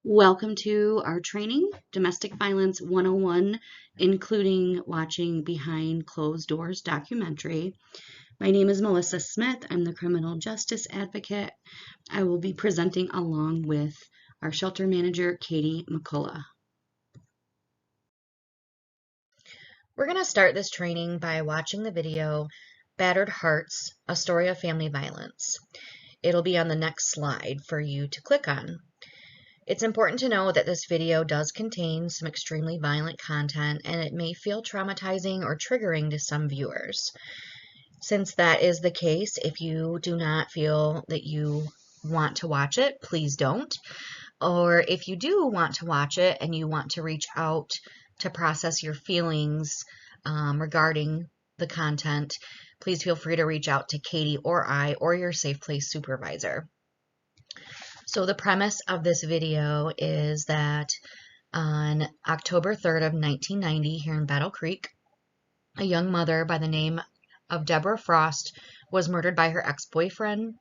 Welcome to our training, Domestic Violence 101, including watching Behind Closed Doors documentary. My name is Melissa Smith. I'm the criminal justice advocate. I will be presenting along with our shelter manager, Katie McCullough. We're going to start this training by watching the video, Battered Hearts, A Story of Family Violence. It'll be on the next slide for you to click on. It's important to know that this video does contain some extremely violent content and it may feel traumatizing or triggering to some viewers. Since that is the case, if you do not feel that you want to watch it, please don't. Or if you do want to watch it and you want to reach out to process your feelings regarding the content, please feel free to reach out to Katie or I or your Safe Place supervisor. So the premise of this video is that on October 3rd of 1990 here in Battle Creek, a young mother by the name of Deborah Frost was murdered by her ex-boyfriend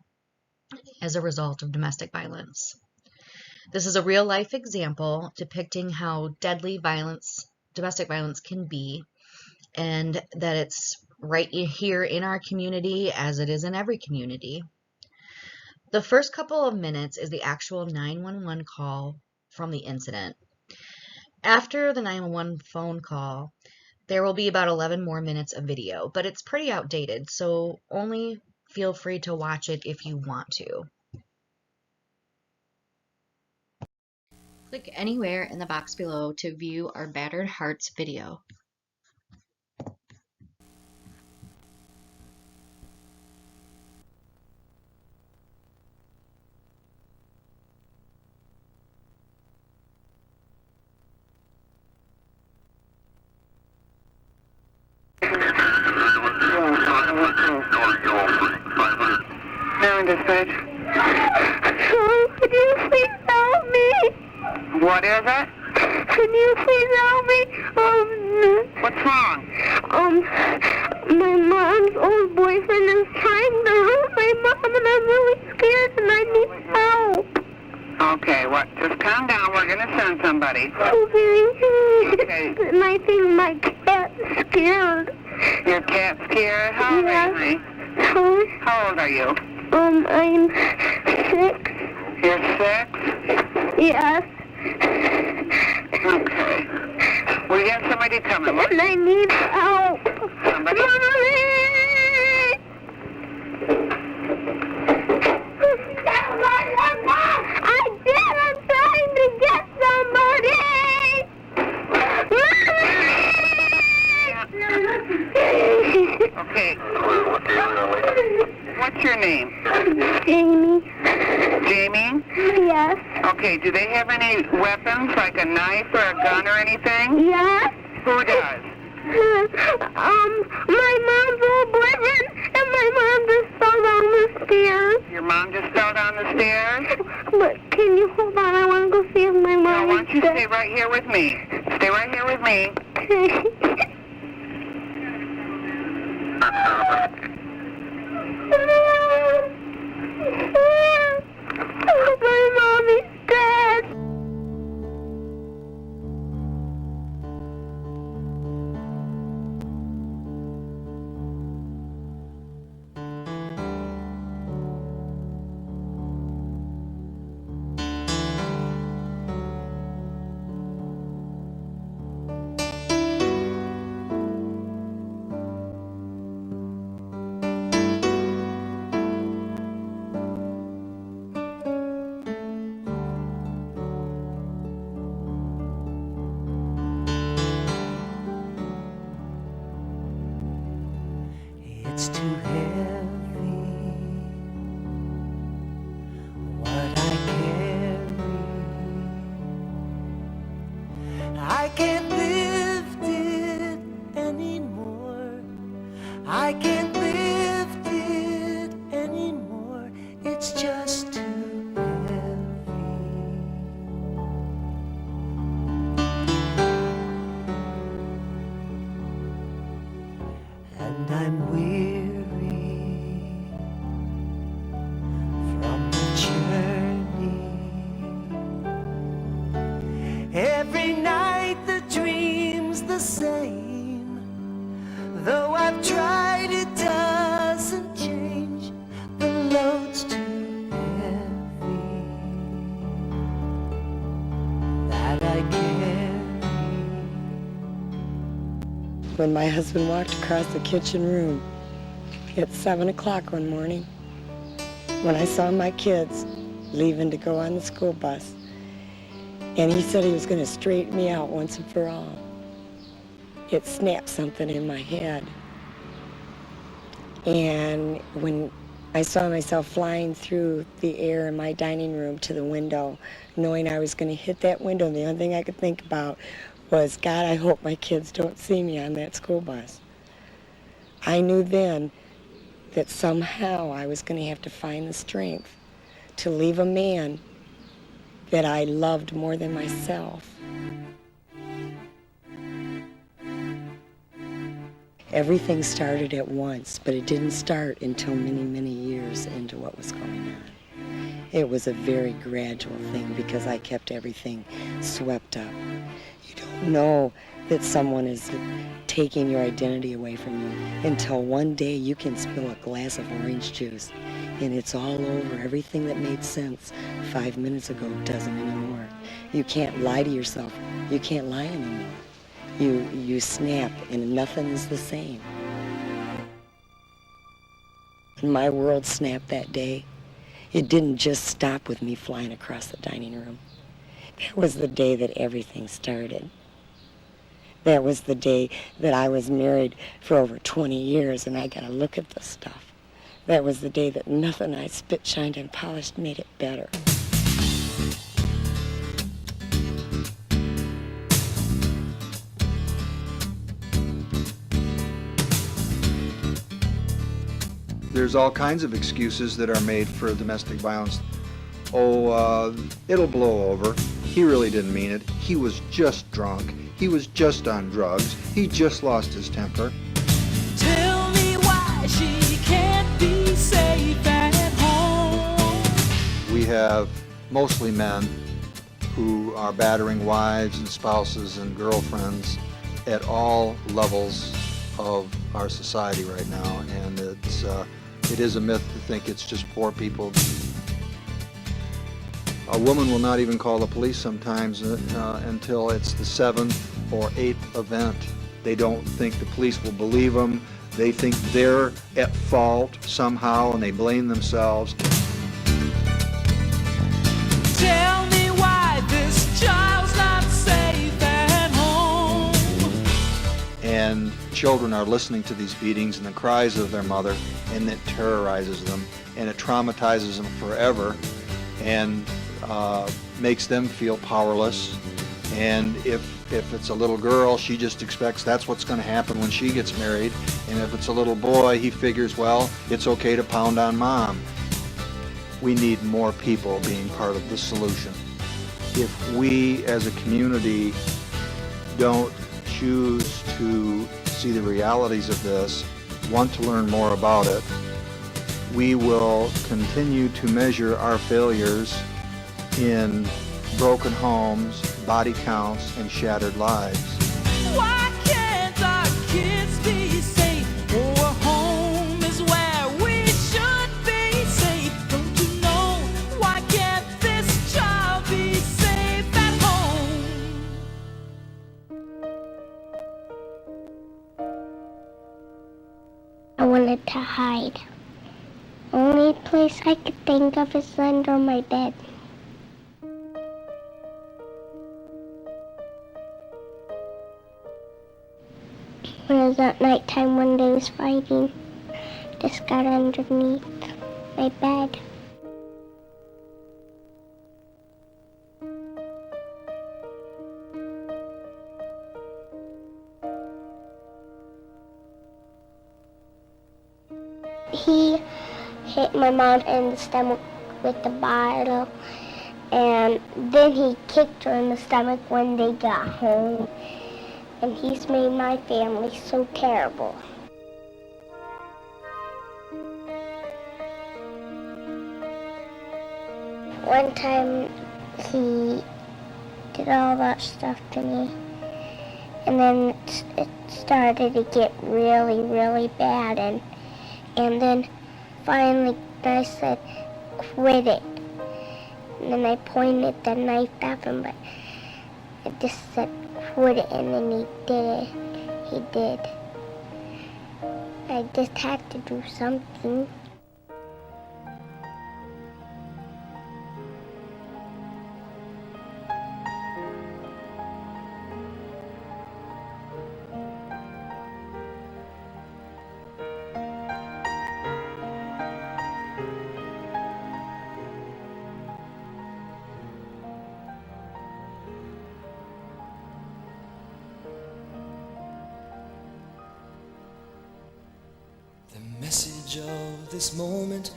as a result of domestic violence. This is a real-life example depicting how deadly domestic violence can be, and that it's right here in our community as it is in every community. The first couple of minutes is the actual 911 call from the incident. After the 911 phone call, there will be about 11 more minutes of video, but it's pretty outdated, so only feel free to watch it if you want to. Click anywhere in the box below to view our Battered Hearts video. Now in dispatch. Could you please help me? What is it? Can you please help me? What's wrong? My mom's old boyfriend is trying to hurt my mom, and I'm really scared, and I need help. Okay, what? Just calm down. We're gonna send somebody. Okay. And I think my cat's scared. Your cat's scared? How old are you, honey? Huh? How old are you? I'm 6. You're 6? Yes. Okay. We have somebody coming. What? And I need help. Somebody? Mommy! I did! I'm trying to get somebody! Okay. What's your name? Jamie. Jamie? Yes. Okay, do they have any weapons, like a knife or a gun or anything? Yes. Who does? My mom's old boyfriend, and my mom just fell down the stairs. Your mom just fell down the stairs? But can you hold on? I want to go see if my mom No, why don't you is stay right here with me? Stay right here with me. dead. My mom is dead. when my husband walked across the kitchen room at 7 o'clock one morning when I saw my kids leaving to go on the school bus. And he said he was going to straighten me out once and for all. It snapped something in my head. And when I saw myself flying through the air in my dining room to the window, knowing I was going to hit that window, the only thing I could think about was, God, I hope my kids don't see me on that school bus. I knew then that somehow I was going to have to find the strength to leave a man that I loved more than myself. Everything started at once, but it didn't start until many, many years into what was going on. It was a very gradual thing because I kept everything swept up. You don't know that someone is taking your identity away from you until one day you can spill a glass of orange juice and it's all over. Everything that made sense 5 minutes ago doesn't anymore. You can't lie to yourself. You can't lie anymore. You snap and nothing is the same. And my world snapped that day. It didn't just stop with me flying across the dining room. That was the day that everything started. That was the day that I was married for over 20 years and I got to look at this stuff. That was the day that nothing I spit, shined, and polished made it better. There's all kinds of excuses that are made for domestic violence. Oh, it'll blow over. He really didn't mean it. He was just drunk. He was just on drugs. He just lost his temper. Tell me why she can't be safe at home. We have mostly men who are battering wives and spouses and girlfriends at all levels of our society right now, and it is a myth to think it's just poor people. A woman will not even call the police sometimes until it's the 7th or 8th event. They don't think the police will believe them. They think they're at fault somehow and they blame themselves. Tell me why this child's not safe at home. And children are listening to these beatings and the cries of their mother, and it terrorizes them and it traumatizes them forever and makes them feel powerless. And if it's a little girl, she just expects that's what's going to happen when she gets married. And if it's a little boy, he figures, well, it's okay to pound on mom. We need more people being part of the solution. If we as a community don't choose to see the realities of this, want to learn more about it, we will continue to measure our failures in broken homes, body counts, and shattered lives. Why can't our kids be safe? Our home is where we should be safe. Don't you know? Why can't this child be safe at home? I wanted to hide. Only place I could think of is under my bed. When it was at nighttime, one day was fighting. Just got underneath my bed. He hit my mom in the stomach with the bottle, and then he kicked her in the stomach when they got home. And he's made my family so terrible. One time he did all that stuff to me, and then it started to get really, really bad, and then finally I said, quit it. And then I pointed the knife at him, but it just said, quit it, and then he did it. He did. I just had to do something. The message of this moment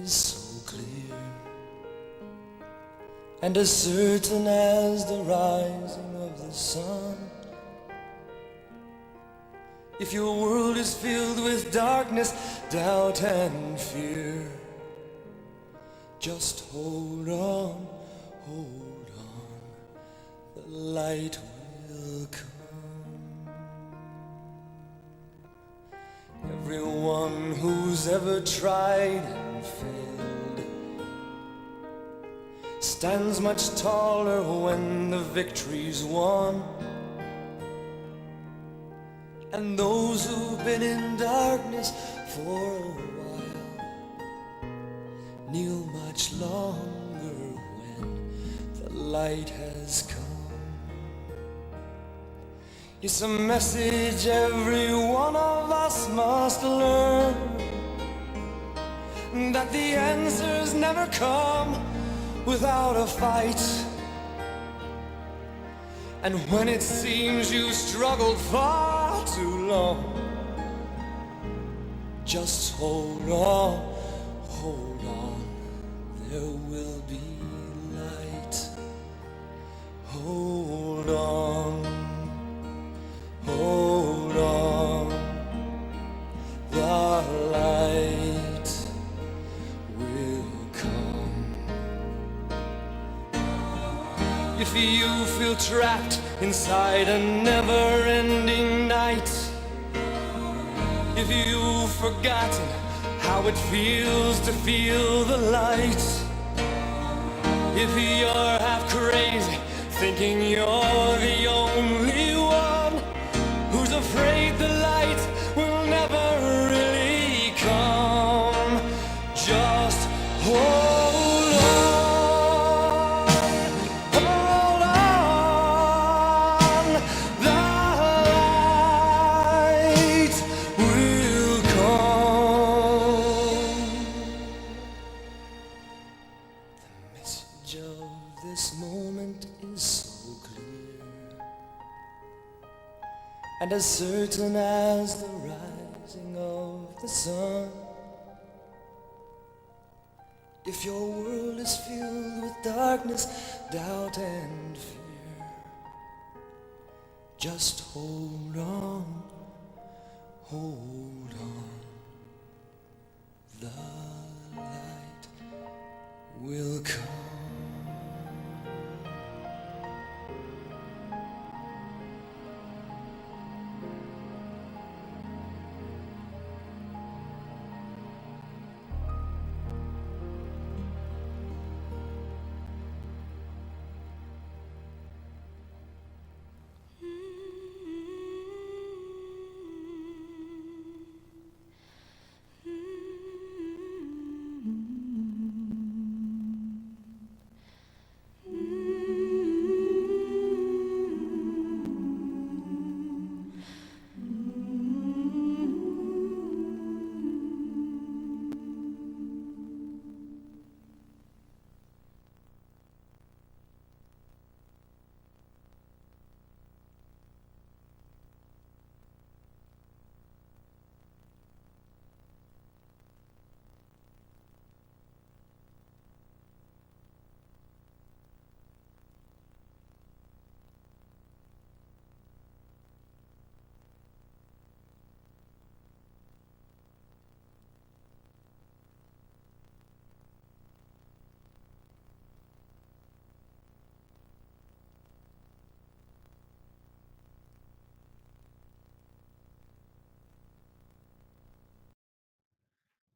is so clear and as certain as the rising of the sun. If your world is filled with darkness, doubt and fear, just hold on, hold on, the light will come. Everyone who's ever tried and failed stands much taller when the victory's won. And those who've been in darkness for a while kneel much longer when the light has come. It's a message every one of us must learn, that the answers never come without a fight. And when it seems you've struggled far too long, just hold on, there will be light. Hold on, the light will come. If you feel trapped inside a never-ending night, if you've forgotten how it feels to feel the light, if you're half crazy thinking you're the only one who's afraid the light will never really come, just hold on, the light will come. The message of this moment is so clear and as certain as the rising of the sun. If your world is filled with darkness, doubt and fear, just hold on, the light will come.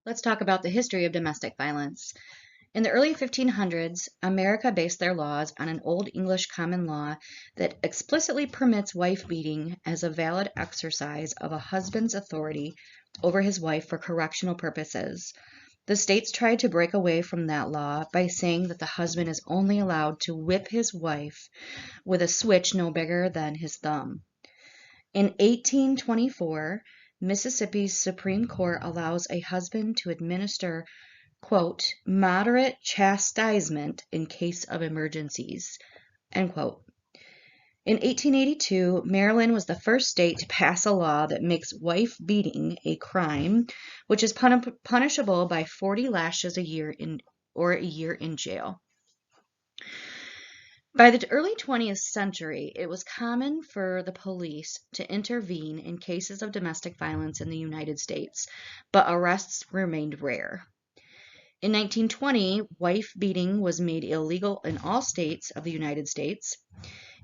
Let's talk about the history of domestic violence. In the early 1500s, America based their laws on an Old English common law that explicitly permits wife beating as a valid exercise of a husband's authority over his wife for correctional purposes. The states tried to break away from that law by saying that the husband is only allowed to whip his wife with a switch no bigger than his thumb. In 1824, Mississippi's Supreme Court allows a husband to administer, quote, moderate chastisement in case of emergencies, end quote. In 1882, Maryland was the first state to pass a law that makes wife beating a crime, which is punishable by 40 lashes a year or a year in jail. By the early 20th century, it was common for the police to intervene in cases of domestic violence in the United States, but arrests remained rare. In 1920, wife beating was made illegal in all states of the United States.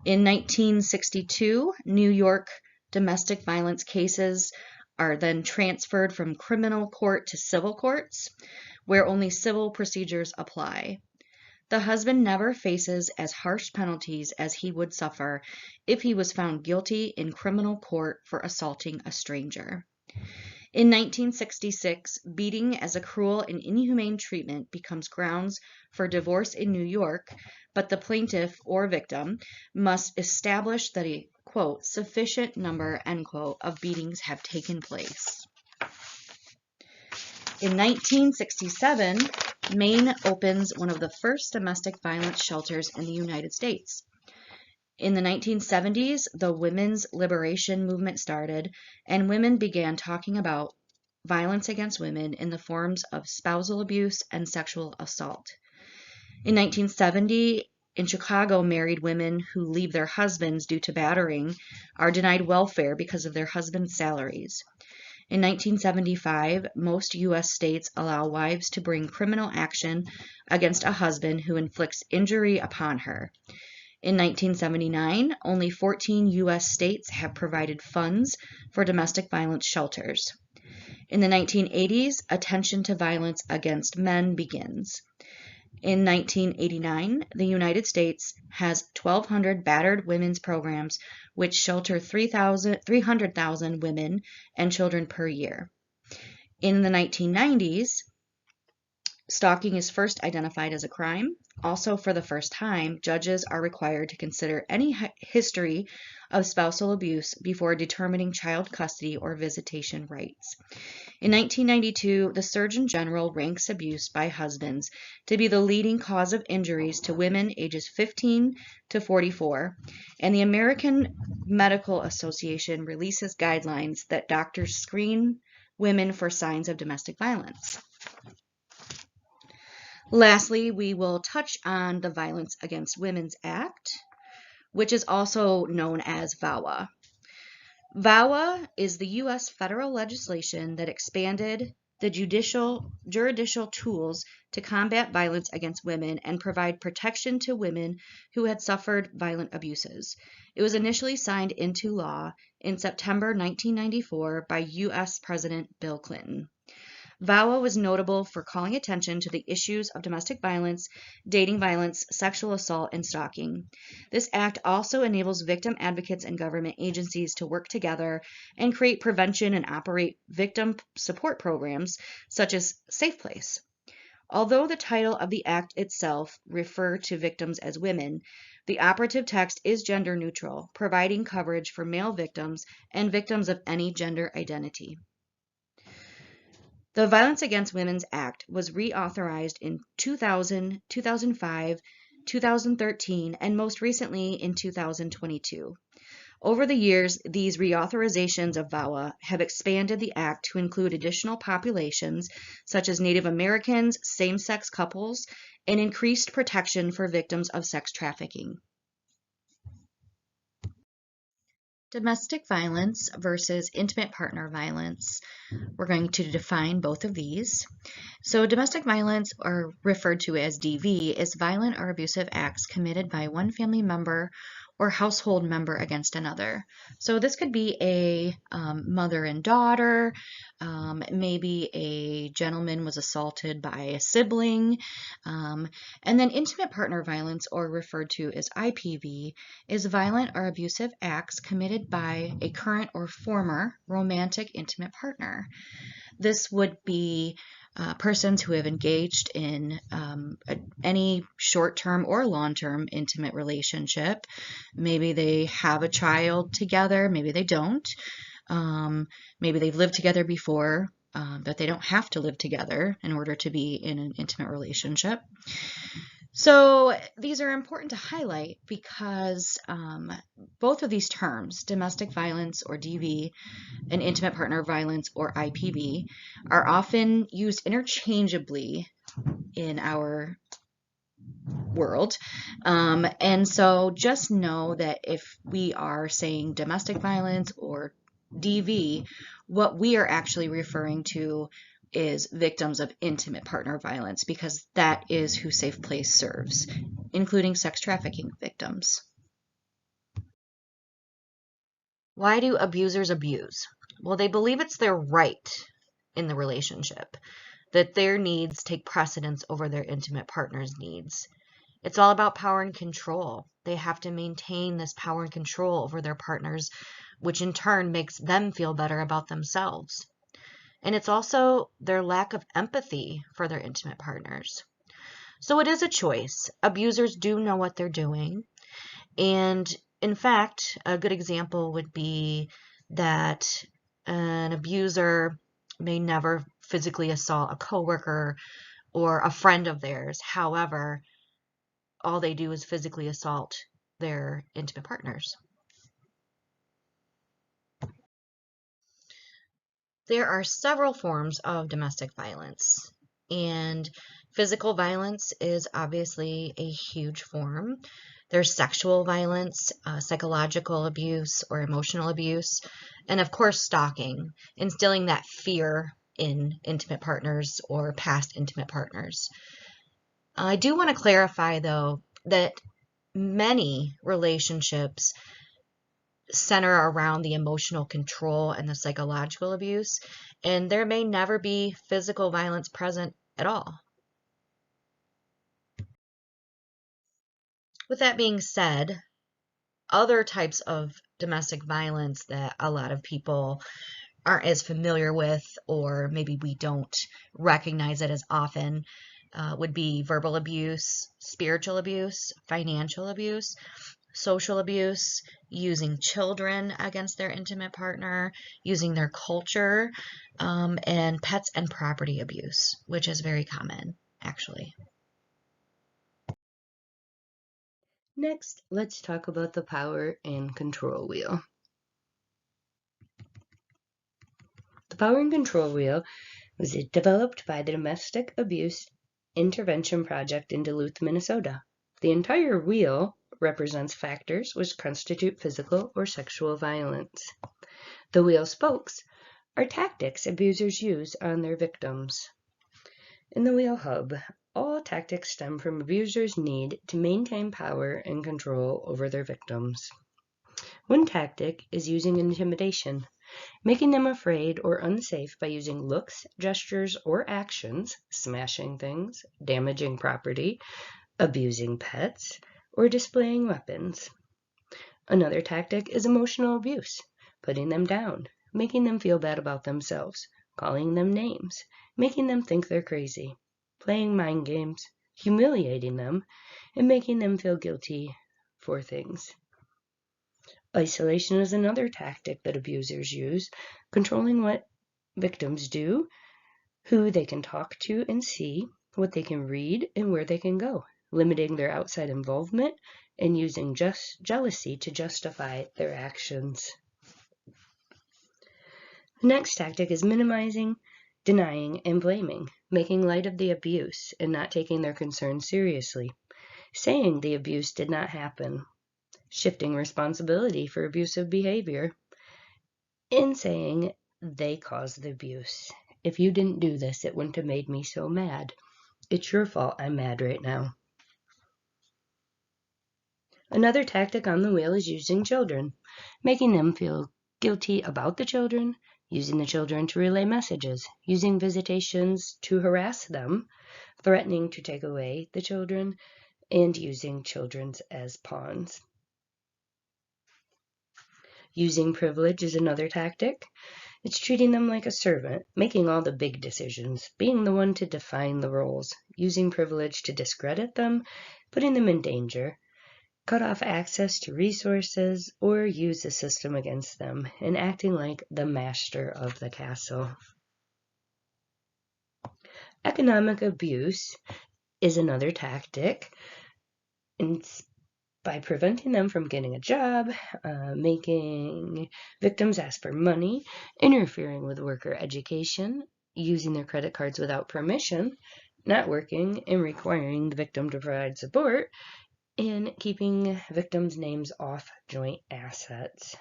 In 1962, New York domestic violence cases are then transferred from criminal court to civil courts, where only civil procedures apply. The husband never faces as harsh penalties as he would suffer if he was found guilty in criminal court for assaulting a stranger. In 1966, beating as a cruel and inhumane treatment becomes grounds for divorce in New York, but the plaintiff or victim must establish that a, quote, sufficient number, end quote, of beatings have taken place. In 1967, Maine opens one of the first domestic violence shelters in the United States. In the 1970s, the women's liberation movement started, and women began talking about violence against women in the forms of spousal abuse and sexual assault. In 1970, in Chicago, married women who leave their husbands due to battering are denied welfare because of their husband's salaries. In 1975, most U.S. states allow wives to bring criminal action against a husband who inflicts injury upon her. In 1979, only 14 U.S. states have provided funds for domestic violence shelters. In the 1980s, attention to violence against men begins. In 1989, the United States has 1,200 battered women's programs which shelter 300,000 women and children per year. In the 1990s, stalking is first identified as a crime. Also, for the first time, judges are required to consider any history of spousal abuse before determining child custody or visitation rights. In 1992, the Surgeon General ranks abuse by husbands to be the leading cause of injuries to women ages 15 to 44, and the American Medical Association releases guidelines that doctors screen women for signs of domestic violence. Lastly, we will touch on the Violence Against Women's Act, which is also known as VAWA. VAWA is the U.S. federal legislation that expanded the judicial tools to combat violence against women and provide protection to women who had suffered violent abuses. It was initially signed into law in September 1994 by U.S. President Bill Clinton. VAWA was notable for calling attention to the issues of domestic violence, dating violence, sexual assault, and stalking. This act also enables victim advocates and government agencies to work together and create prevention and operate victim support programs such as S.A.F.E. Although the title of the act itself refers to victims as women, the operative text is gender neutral, providing coverage for male victims and victims of any gender identity. The Violence Against Women's Act was reauthorized in 2000, 2005, 2013, and most recently in 2022. Over the years, these reauthorizations of VAWA have expanded the act to include additional populations such as Native Americans, same-sex couples, and increased protection for victims of sex trafficking. Domestic violence versus intimate partner violence. We're going to define both of these. So domestic violence, or referred to as DV, is violent or abusive acts committed by one family member or household member against another. So this could be a mother and daughter, maybe a gentleman was assaulted by a sibling, and then intimate partner violence, or referred to as IPV, is violent or abusive acts committed by a current or former romantic intimate partner. This would be persons who have engaged in any short-term or long-term intimate relationship. Maybe they have a child together, maybe they don't. Maybe they've lived together before, but they don't have to live together in order to be in an intimate relationship. So these are important to highlight because both of these terms, domestic violence or DV, and intimate partner violence or IPV, are often used interchangeably in our world. And so just know that if we are saying domestic violence or DV, what we are actually referring to is victims of intimate partner violence, because that is who Safe Place serves, including sex trafficking victims. Why do abusers abuse? Well, they believe it's their right in the relationship, that their needs take precedence over their intimate partner's needs. It's all about power and control. They have to maintain this power and control over their partners, which in turn makes them feel better about themselves. And it's also their lack of empathy for their intimate partners. So it is a choice. Abusers do know what they're doing. And in fact, a good example would be that an abuser may never physically assault a coworker or a friend of theirs. However, all they do is physically assault their intimate partners. There are several forms of domestic violence, and physical violence is obviously a huge form. There's sexual violence, psychological abuse or emotional abuse, and of course stalking, instilling that fear in intimate partners or past intimate partners. I do want to clarify, though, that many relationships center around the emotional control and the psychological abuse, and there may never be physical violence present at all. With that being said, other types of domestic violence that a lot of people aren't as familiar with, or maybe we don't recognize it as often, would be verbal abuse, spiritual abuse, financial abuse, social abuse, using children against their intimate partner, using their culture, and pets and property abuse, which is very common, actually. Next, let's talk about the power and control wheel. The power and control wheel was developed by the Domestic Abuse Intervention Project in Duluth, Minnesota. The entire wheel represents factors which constitute physical or sexual violence. The wheel spokes are tactics abusers use on their victims. In the wheel hub, all tactics stem from abusers' need to maintain power and control over their victims. One tactic is using intimidation, making them afraid or unsafe by using looks, gestures, or actions, smashing things, damaging property, abusing pets, or displaying weapons. Another tactic is emotional abuse, putting them down, making them feel bad about themselves, calling them names, making them think they're crazy, playing mind games, humiliating them, and making them feel guilty for things. Isolation is another tactic that abusers use, controlling what victims do, who they can talk to and see, what they can read, and where they can go, limiting their outside involvement, and using jealousy to justify their actions. The next tactic is minimizing, denying, and blaming, making light of the abuse and not taking their concerns seriously, saying the abuse did not happen, shifting responsibility for abusive behavior, and saying they caused the abuse. If you didn't do this, it wouldn't have made me so mad. It's your fault I'm mad right now. Another tactic on the wheel is using children, making them feel guilty about the children, using the children to relay messages, using visitations to harass them, threatening to take away the children, and using children as pawns. Using privilege is another tactic. It's treating them like a servant, making all the big decisions, being the one to define the roles, using privilege to discredit them, putting them in danger, cut off access to resources, or use the system against them, and acting like the master of the castle. Economic abuse is another tactic. It's by preventing them from getting a job, making victims ask for money, interfering with worker education, using their credit cards without permission, not working and requiring the victim to provide support, and keeping victims' names off joint assets.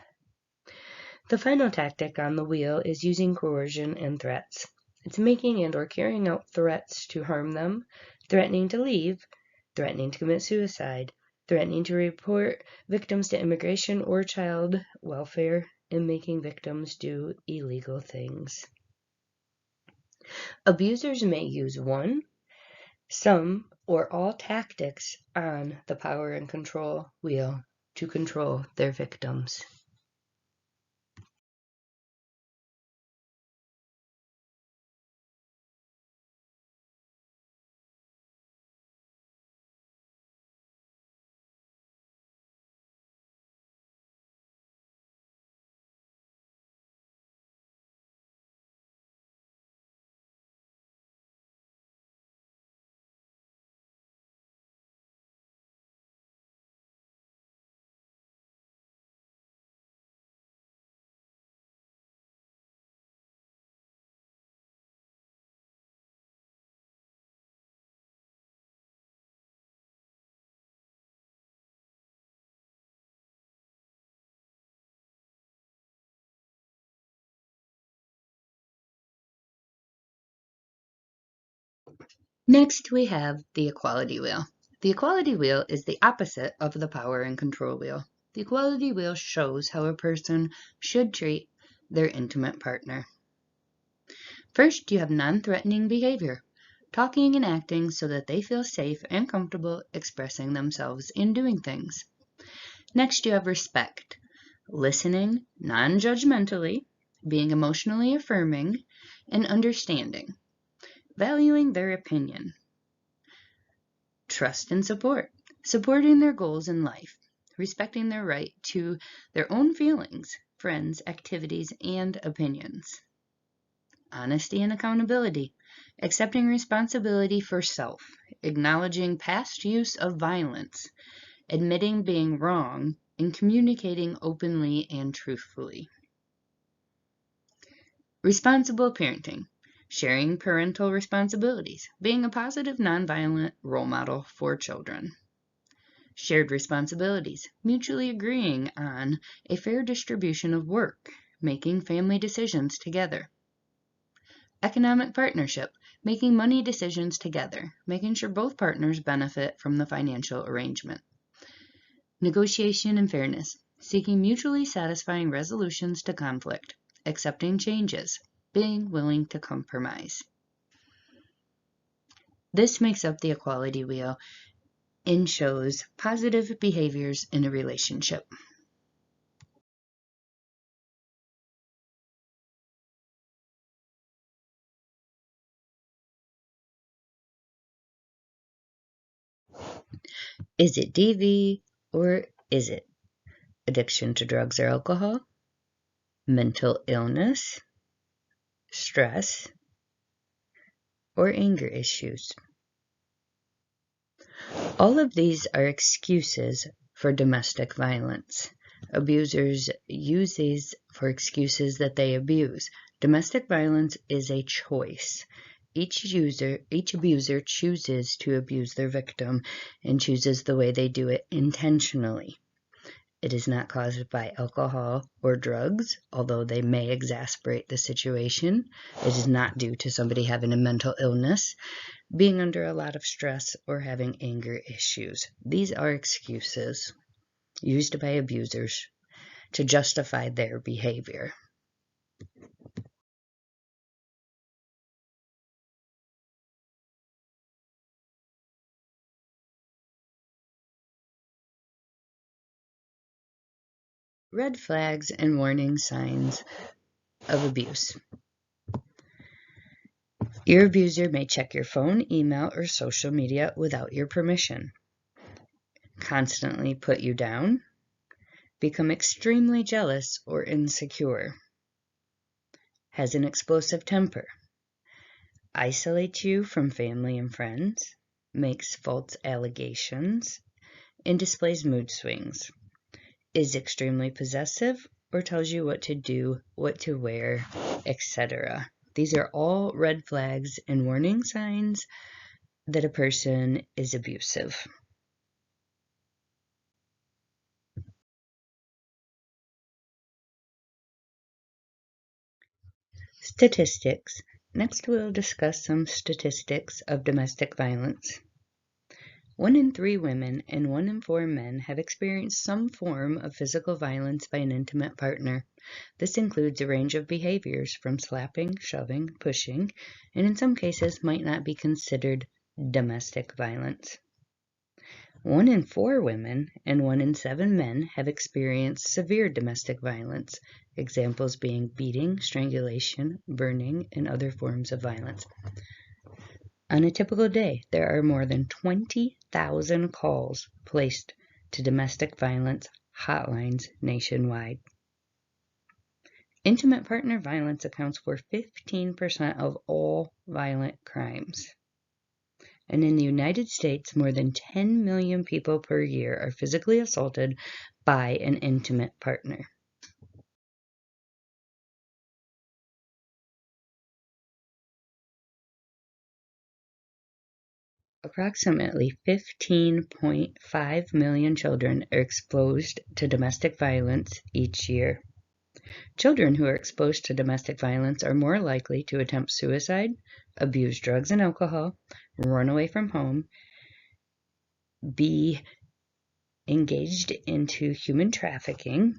The final tactic on the wheel is using coercion and threats. It's making and or carrying out threats to harm them, threatening to leave, threatening to commit suicide, threatening to report victims to immigration or child welfare, and making victims do illegal things. Abusers may use one, some, or all tactics on the power and control wheel to control their victims. Next, we have the equality wheel. The equality wheel is the opposite of the power and control wheel. The equality wheel shows how a person should treat their intimate partner. First, you have non-threatening behavior, talking and acting so that they feel safe and comfortable expressing themselves and doing things. Next, you have respect, listening non-judgmentally, being emotionally affirming, and understanding, valuing their opinion. Trust and support, supporting their goals in life, respecting their right to their own feelings, friends, activities, and opinions. Honesty and accountability, accepting responsibility for self, acknowledging past use of violence, admitting being wrong, and communicating openly and truthfully. Responsible parenting, sharing parental responsibilities, being a positive nonviolent role model for children. Shared responsibilities, mutually agreeing on a fair distribution of work, making family decisions together. Economic partnership, making money decisions together, making sure both partners benefit from the financial arrangement. Negotiation and fairness, seeking mutually satisfying resolutions to conflict, accepting changes, being willing to compromise. This makes up the equality wheel and shows positive behaviors in a relationship. Is it DV or is it addiction to drugs or alcohol, mental illness, stress, or anger issues? All of these are excuses for domestic violence. Abusers use these for excuses that they abuse. Domestic violence is a choice. Each abuser chooses to abuse their victim and chooses the way they do it intentionally. It is not caused by alcohol or drugs, although they may exacerbate the situation. It is not due to somebody having a mental illness, being under a lot of stress, or having anger issues. These are excuses. used by abusers to justify their behavior. Red flags and warning signs of abuse. Your abuser may check your phone, email, or social media without your permission, constantly put you down, become extremely jealous or insecure, has an explosive temper, isolates you from family and friends, makes false allegations, and displays mood swings, is extremely possessive, or tells you what to do, what to wear, etc. These are all red flags and warning signs that a person is abusive. Statistics. Next, we'll discuss some statistics of domestic violence. 1 in 3 women and 1 in 4 men have experienced some form of physical violence by an intimate partner. This includes a range of behaviors from slapping, shoving, pushing, and in some cases might not be considered domestic violence. 1 in 4 women and 1 in 7 men have experienced severe domestic violence, examples being beating, strangulation, burning, and other forms of violence. On a typical day, there are more than 20,000 calls placed to domestic violence hotlines nationwide. Intimate partner violence accounts for 15% of all violent crimes. And in the United States, more than 10 million people per year are physically assaulted by an intimate partner. Approximately 15.5 million children are exposed to domestic violence each year. Children who are exposed to domestic violence are more likely to attempt suicide, abuse drugs and alcohol, run away from home, be engaged into human trafficking,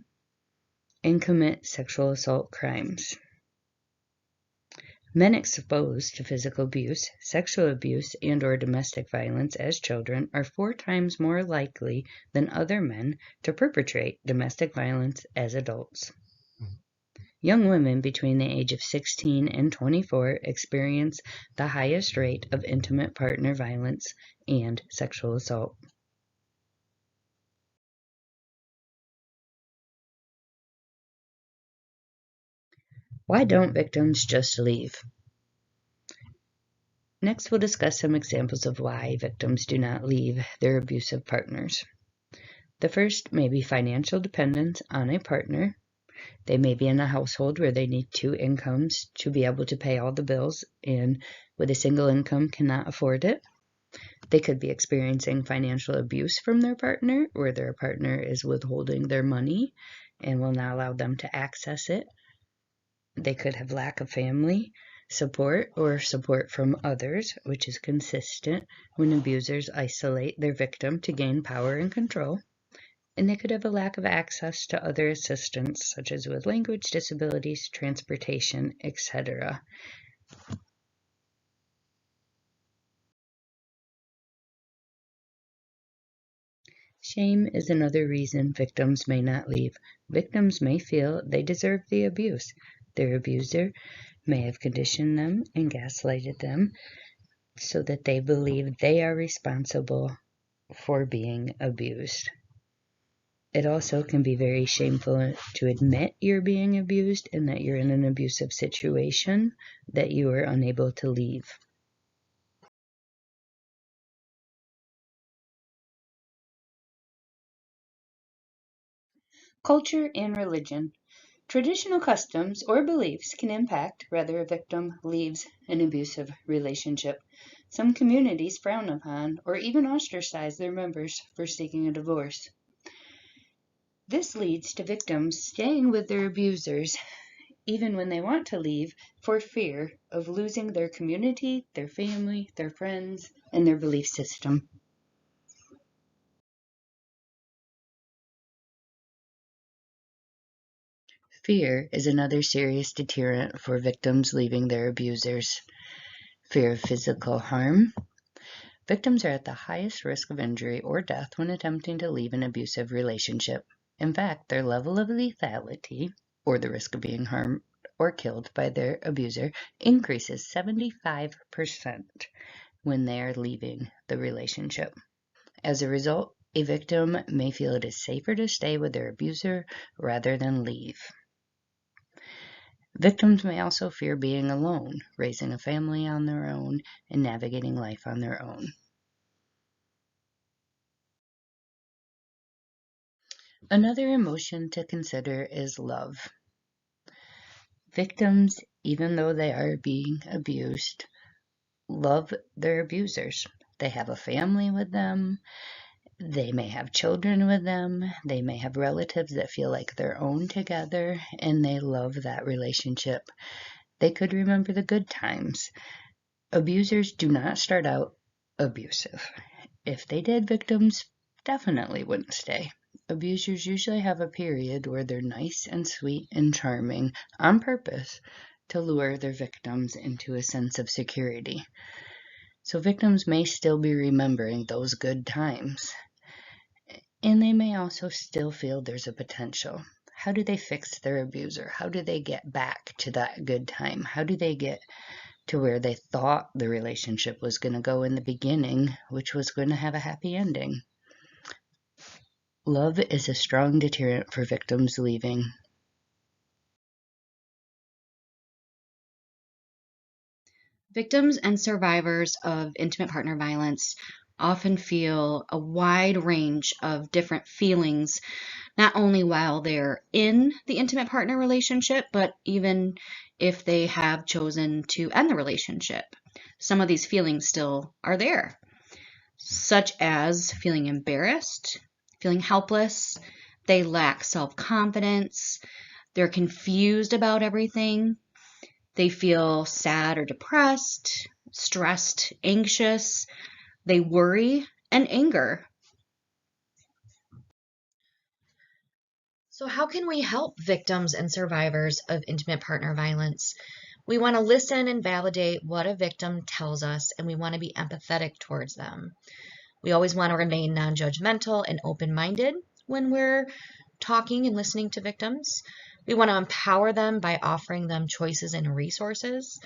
and commit sexual assault crimes. Men exposed to physical abuse, sexual abuse, and/or domestic violence as children are 4 times more likely than other men to perpetrate domestic violence as adults. Young women between the age of 16 and 24 experience the highest rate of intimate partner violence and sexual assault. Why don't victims just leave? Next, we'll discuss some examples of why victims do not leave their abusive partners. The first may be financial dependence on a partner. They may be in a household where they need 2 incomes to be able to pay all the bills, and with a single income cannot afford it. They could be experiencing financial abuse from their partner, where their partner is withholding their money and will not allow them to access it. They could have lack of family support or support from others, which is consistent when abusers isolate their victim to gain power and control. And they could have a lack of access to other assistance, such as with language disabilities, transportation, etc. Shame is another reason victims may not leave. Victims may feel they deserve the abuse. Their abuser may have conditioned them and gaslighted them so that they believe they are responsible for being abused. It also can be very shameful to admit you're being abused and that you're in an abusive situation that you are unable to leave. Culture and religion. Traditional customs or beliefs can impact whether a victim leaves an abusive relationship. Some communities frown upon or even ostracize their members for seeking a divorce. This leads to victims staying with their abusers even when they want to leave for fear of losing their community, their family, their friends, and their belief system. Fear is another serious deterrent for victims leaving their abusers. Fear of physical harm. Victims are at the highest risk of injury or death when attempting to leave an abusive relationship. In fact, their level of lethality, or the risk of being harmed or killed by their abuser, increases 75% when they are leaving the relationship. As a result, a victim may feel it is safer to stay with their abuser rather than leave. Victims may also fear being alone, raising a family on their own, and navigating life on their own. Another emotion to consider is love. Victims, even though they are being abused, love their abusers. They have a family with them. They may have children with them. They may have relatives that feel like their own together, and they love that relationship. They could remember the good times. Abusers do not start out abusive. If they did, victims definitely wouldn't stay. Abusers usually have a period where they're nice and sweet and charming on purpose to lure their victims into a sense of security. So victims may still be remembering those good times. And they may also still feel there's a potential. How do they fix their abuser? How do they get back to that good time? How do they get to where they thought the relationship was going to go in the beginning, which was going to have a happy ending? Love is a strong deterrent for victims leaving. Victims and survivors of intimate partner violence often feel a wide range of different feelings, not only while they're in the intimate partner relationship, but even if they have chosen to end the relationship. Some of these feelings still are there, such as feeling embarrassed, feeling helpless, they lack self-confidence, they're confused about everything, they feel sad or depressed, stressed, anxious, they worry, and anger. So how can we help victims and survivors of intimate partner violence? We want to listen and validate what a victim tells us, and we want to be empathetic towards them. We always want to remain non-judgmental and open-minded when we're talking and listening to victims. We want to empower them by offering them choices and resources,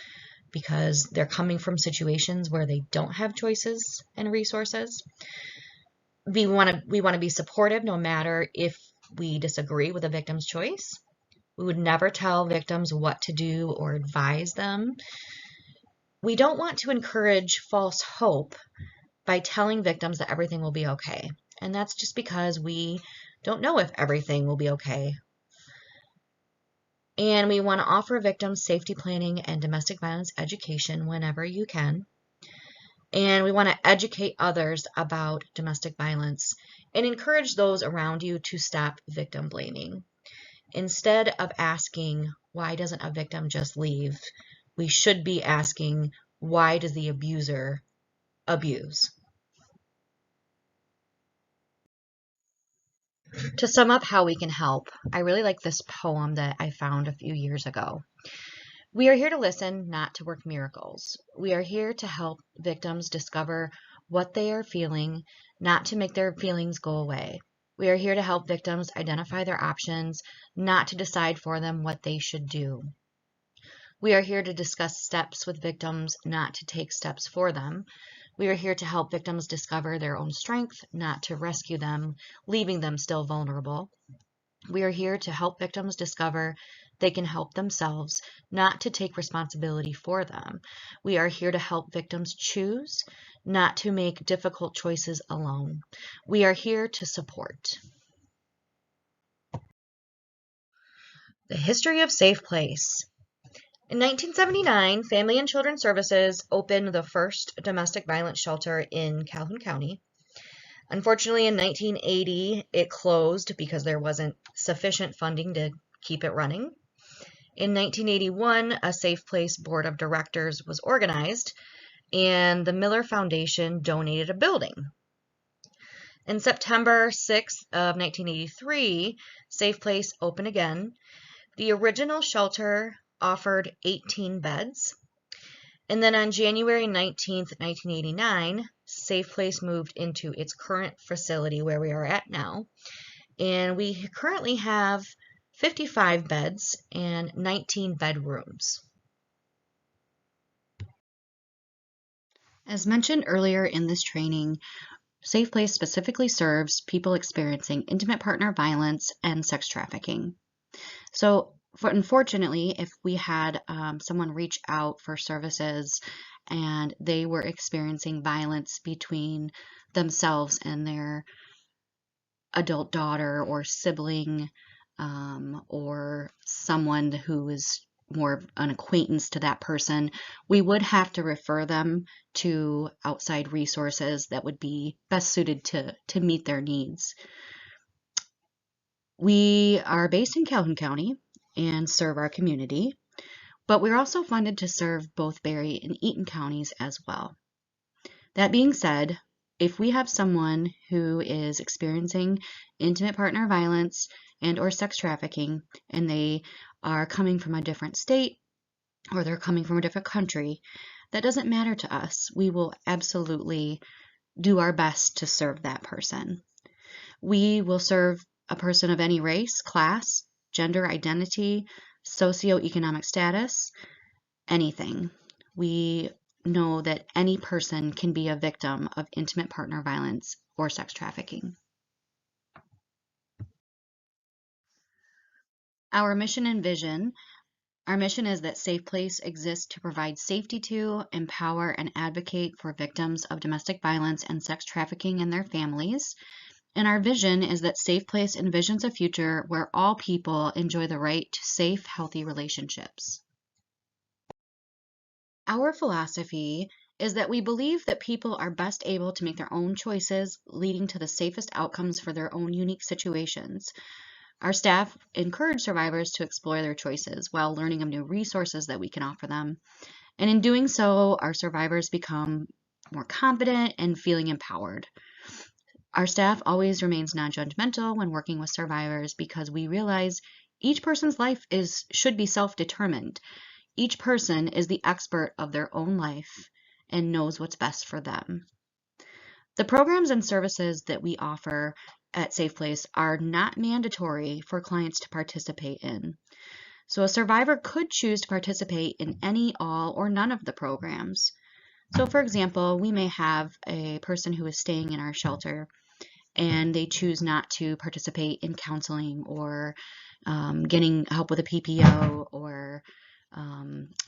because they're coming from situations where they don't have choices and resources. We want to be supportive no matter if we disagree with a victim's choice. We would never tell victims what to do or advise them. We don't want to encourage false hope by telling victims that everything will be okay. And that's just because we don't know if everything will be okay. And we want to offer victims safety planning and domestic violence education whenever you can. And we want to educate others about domestic violence and encourage those around you to stop victim blaming. Instead of asking, why doesn't a victim just leave? We should be asking, why does the abuser abuse? To sum up how we can help, I really like this poem that I found a few years ago. We are here to listen, not to work miracles. We are here to help victims discover what they are feeling, not to make their feelings go away. We are here to help victims identify their options, not to decide for them what they should do. We are here to discuss steps with victims, not to take steps for them. We are here to help victims discover their own strength, not to rescue them, leaving them still vulnerable. We are here to help victims discover they can help themselves, not to take responsibility for them. We are here to help victims choose, not to make difficult choices alone. We are here to support. The history of Safe Place. In 1979, Family and Children's Services opened the first domestic violence shelter in Calhoun County. Unfortunately, in 1980, it closed because there wasn't sufficient funding to keep it running. In 1981, a Safe Place Board of Directors was organized, and the Miller Foundation donated a building. In September 6th of 1983, Safe Place opened again, The original shelter offered 18 beds. And then on January 19th, 1989, Safe Place moved into its current facility where we are at now. And we currently have 55 beds and 19 bedrooms. As mentioned earlier in this training, Safe Place specifically serves people experiencing intimate partner violence and sex trafficking. So, unfortunately, if we had someone reach out for services and they were experiencing violence between themselves and their adult daughter or sibling, or someone who is more of an acquaintance to that person, we would have to refer them to outside resources that would be best suited to meet their needs. We are based in Calhoun County and serve our community, but we're also funded to serve both Berry and Eaton counties as well. That being said, if we have someone who is experiencing intimate partner violence and or sex trafficking, and they are coming from a different state or they're coming from a different country, that doesn't matter to us. We will absolutely do our best to serve that person. We will serve a person of any race, class, gender identity, socioeconomic status, anything. We know that any person can be a victim of intimate partner violence or sex trafficking. Our mission and vision. Our mission is that Safe Place exists to provide safety to, empower, and advocate for victims of domestic violence and sex trafficking and their families. And our vision is that Safe Place envisions a future where all people enjoy the right to safe, healthy relationships. Our philosophy is that we believe that people are best able to make their own choices, leading to the safest outcomes for their own unique situations. Our staff encourage survivors to explore their choices while learning of new resources that we can offer them. And in doing so, our survivors become more confident and feeling empowered. Our staff always remains non-judgmental when working with survivors because we realize each person's life should be self-determined. Each person is the expert of their own life and knows what's best for them. The programs and services that we offer at Safe Place are not mandatory for clients to participate in. So a survivor could choose to participate in any, all, or none of the programs. So for example, we may have a person who is staying in our shelter and they choose not to participate in counseling or getting help with a PPO or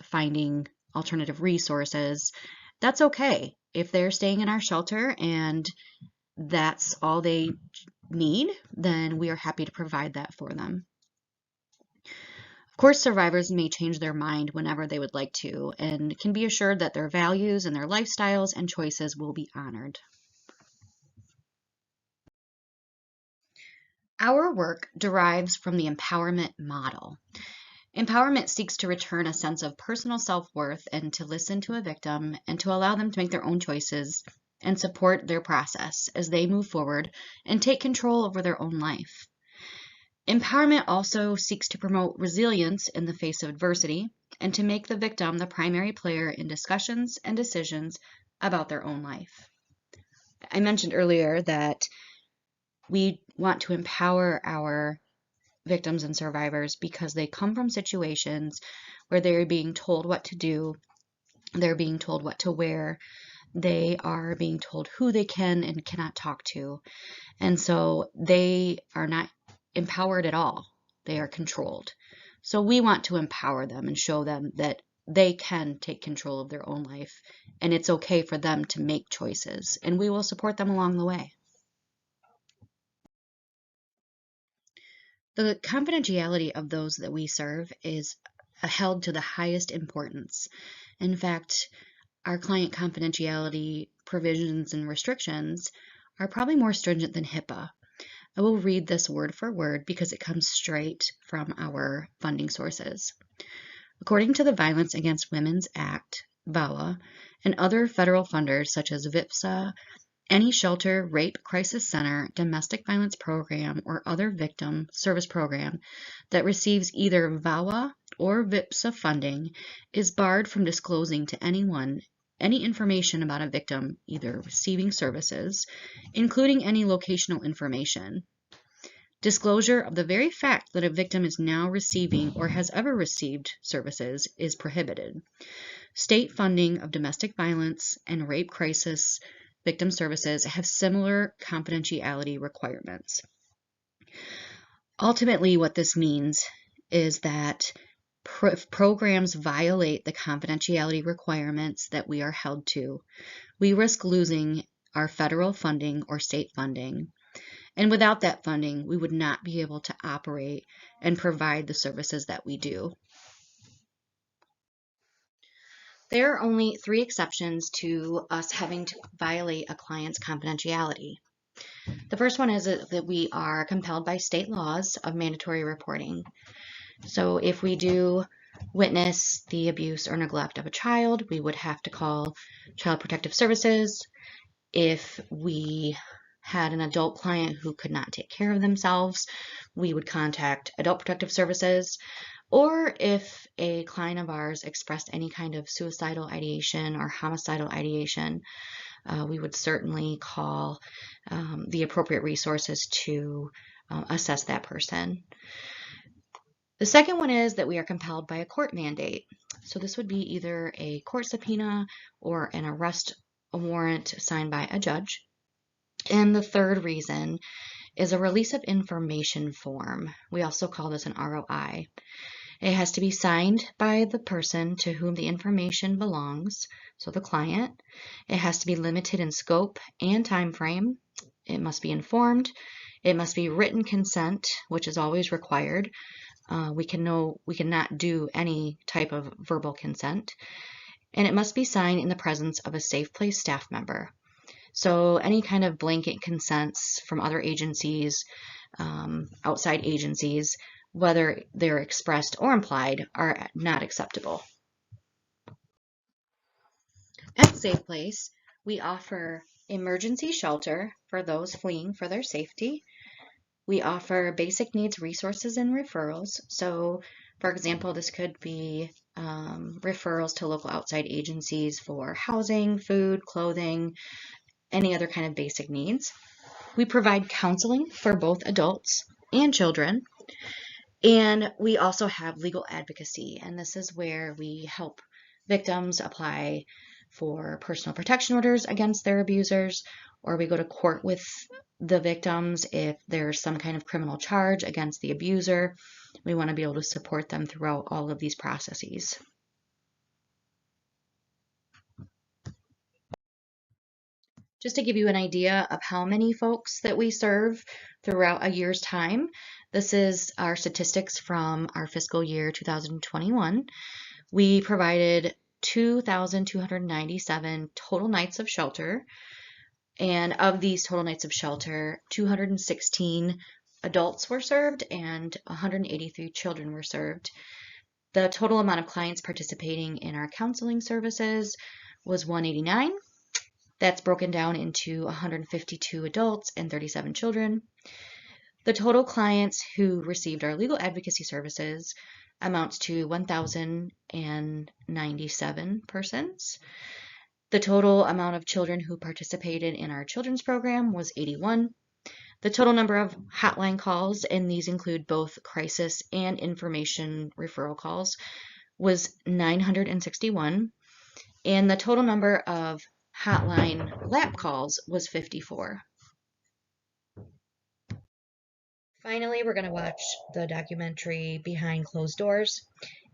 finding alternative resources. That's okay. If they're staying in our shelter and that's all they need, then we are happy to provide that for them. Of course, survivors may change their mind whenever they would like to and can be assured that their values and their lifestyles and choices will be honored. Our work derives from the empowerment model. Empowerment seeks to return a sense of personal self-worth and to listen to a victim and to allow them to make their own choices and support their process as they move forward and take control over their own life. Empowerment also seeks to promote resilience in the face of adversity and to make the victim the primary player in discussions and decisions about their own life. I mentioned earlier that we want to empower our victims and survivors because they come from situations where they're being told what to do, they're being told what to wear, they are being told who they can and cannot talk to. And so they are not empowered at all. They are controlled. So we want to empower them and show them that they can take control of their own life and it's okay for them to make choices, and we will support them along the way. The confidentiality of those that we serve is held to the highest importance. In fact, our client confidentiality provisions and restrictions are probably more stringent than HIPAA. I will read this word for word because it comes straight from our funding sources. According to the Violence Against Women's Act, VAWA, and other federal funders such as VIPSA Any shelter, rape, crisis center, domestic violence program, or other victim service program that receives either VAWA or VIPSA funding is barred from disclosing to anyone any information about a victim either receiving services, including any locational information. Disclosure of the very fact that a victim is now receiving or has ever received services is prohibited. State funding of domestic violence and rape crisis victim services have similar confidentiality requirements. Ultimately, what this means is that programs violate the confidentiality requirements that we are held to. We risk losing our federal funding or state funding. And without that funding, we would not be able to operate and provide the services that we do. There are only 3 exceptions to us having to violate a client's confidentiality. The first one is that we are compelled by state laws of mandatory reporting. So if we do witness the abuse or neglect of a child, we would have to call Child Protective Services. If we had an adult client who could not take care of themselves, we would contact Adult Protective Services. Or if a client of ours expressed any kind of suicidal ideation or homicidal ideation, we would certainly call the appropriate resources to assess that person. The second one is that we are compelled by a court mandate. So this would be either a court subpoena or an arrest warrant signed by a judge. And the third reason is a release of information form. We also call this an ROI. It has to be signed by the person to whom the information belongs, so the client. It has to be limited in scope and time frame. It must be informed. It must be written consent, which is always required. We cannot do any type of verbal consent. And it must be signed in the presence of a safe place staff member. So any kind of blanket consents from other agencies, outside agencies, whether they're expressed or implied, are not acceptable. At Safe Place, we offer emergency shelter for those fleeing for their safety. We offer basic needs resources and referrals. So, for example, this could be referrals to local outside agencies for housing, food, clothing, any other kind of basic needs. We provide counseling for both adults and children. And we also have legal advocacy, and this is where we help victims apply for personal protection orders against their abusers, or we go to court with the victims if there's some kind of criminal charge against the abuser. We want to be able to support them throughout all of these processes. Just to give you an idea of how many folks that we serve throughout a year's time, this is our statistics from our fiscal year 2021. We provided 2,297 total nights of shelter, and of these total nights of shelter, 216 adults were served and 183 children were served. The total amount of clients participating in our counseling services was 189. That's broken down into 152 adults and 37 children. The total clients who received our legal advocacy services amounts to 1,097 persons. The total amount of children who participated in our children's program was 81. The total number of hotline calls, and these include both crisis and information referral calls, was 961. And the total number of hotline lap calls was 54. Finally, we're going to watch the documentary Behind Closed Doors.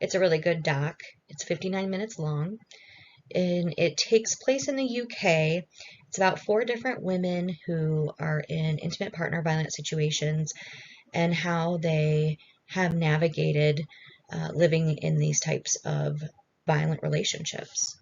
It's a really good doc. It's 59 minutes long, and it takes place in the UK. It's about 4 different women who are in intimate partner violence situations and how they have navigated living in these types of violent relationships.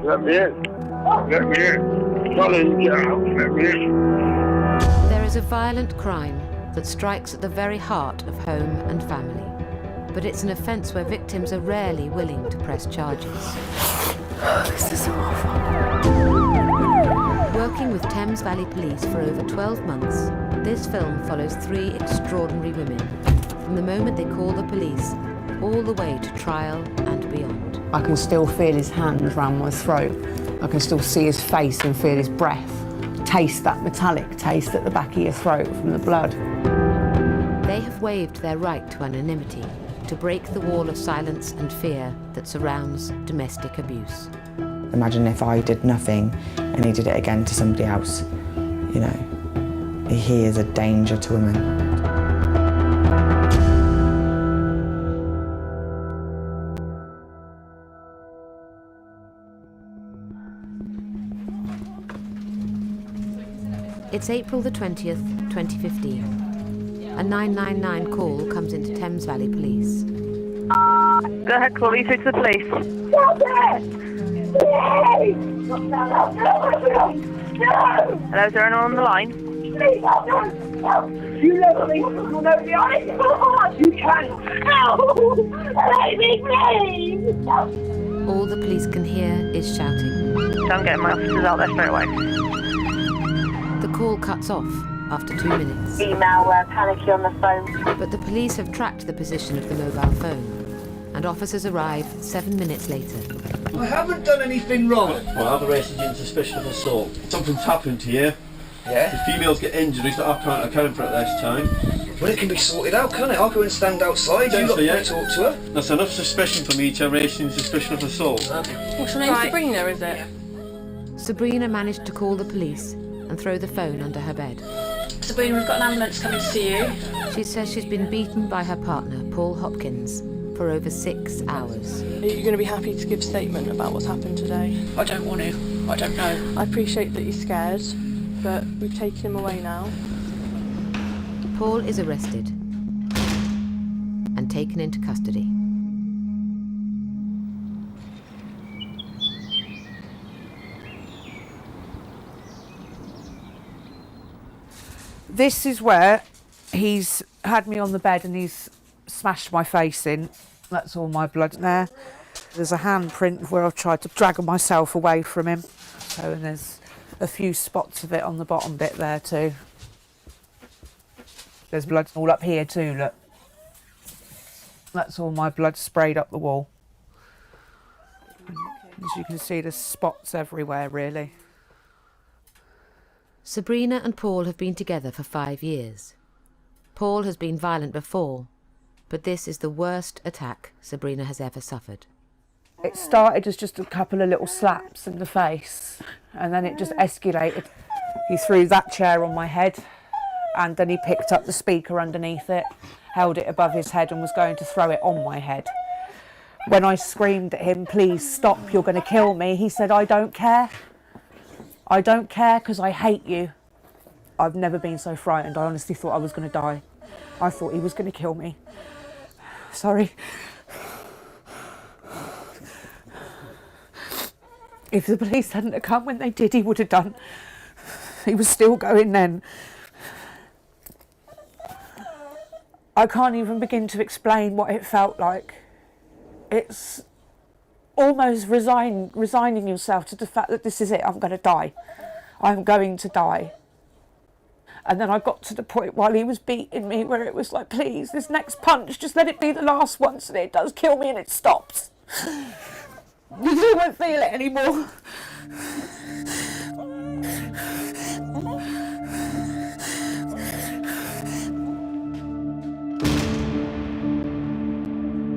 Let me in. Let me in. Let me in. There is a violent crime that strikes at the very heart of home and family. But it's an offence where victims are rarely willing to press charges. This is awful. Working with Thames Valley Police for over 12 months, this film follows 3 extraordinary women, from the moment they call the police, all the way to trial and beyond. I can still feel his hands round my throat. I can still see his face and feel his breath. Taste that metallic taste at the back of your throat from the blood. They have waived their right to anonymity, to break the wall of silence and fear that surrounds domestic abuse. Imagine if I did nothing and he did it again to somebody else. You know, he is a danger to women. It's April the 20th, 2015. A 999 call comes into Thames Valley Police. Go ahead, call you through to the police. Hello, is there anyone on the line? You love me, you'll never be honest. You can help! Baby, please! All the police can hear is shouting. So I'm getting my officers out there straight away. The call cuts off after 2 minutes. Email panicky on the phone. But the police have tracked the position of the mobile phone, and officers arrive 7 minutes later. I haven't done anything wrong. Well, I've arrested you on suspicion of assault. Something's happened to you. Yeah? The females get injuries that I can't account for at this time. Well, it can be sorted out, can't it? I'll go and stand outside. You lot can talk to her. That's enough suspicion for me to arrest you on suspicion of assault. What's your name? Sabrina, is it? Sabrina managed to call the police and throw the phone under her bed. Sabrina, we've got an ambulance coming to see you. She says she's been beaten by her partner, Paul Hopkins, for over 6 hours. Are you going to be happy to give a statement about what's happened today? I don't want to. I don't know. I appreciate that you're scared, but we've taken him away now. Paul is arrested and taken into custody. This is where he's had me on the bed and he's smashed my face in. That's all my blood there. There's a handprint where I've tried to drag myself away from him. So, and there's a few spots of it on the bottom bit there too. There's blood all up here too, look. That's all my blood sprayed up the wall. As you can see, there's spots everywhere, really. Sabrina and Paul have been together for 5 years. Paul has been violent before, but this is the worst attack Sabrina has ever suffered. It started as just a couple of little slaps in the face, and then it just escalated. He threw that chair on my head, and then he picked up the speaker underneath it, held it above his head and was going to throw it on my head. When I screamed at him, "Please stop, you're going to kill me," he said, "I don't care. I don't care because I hate you." I've never been so frightened. I honestly thought I was going to die. I thought he was going to kill me. Sorry. If the police hadn't have come when they did, he would have done. He was still going then. I can't even begin to explain what it felt like. It's almost resigning yourself to the fact that this is it, I'm going to die. I'm going to die. And then I got to the point while he was beating me where it was like, please, this next punch, just let it be the last one so that it does kill me and it stops. I won't feel it anymore.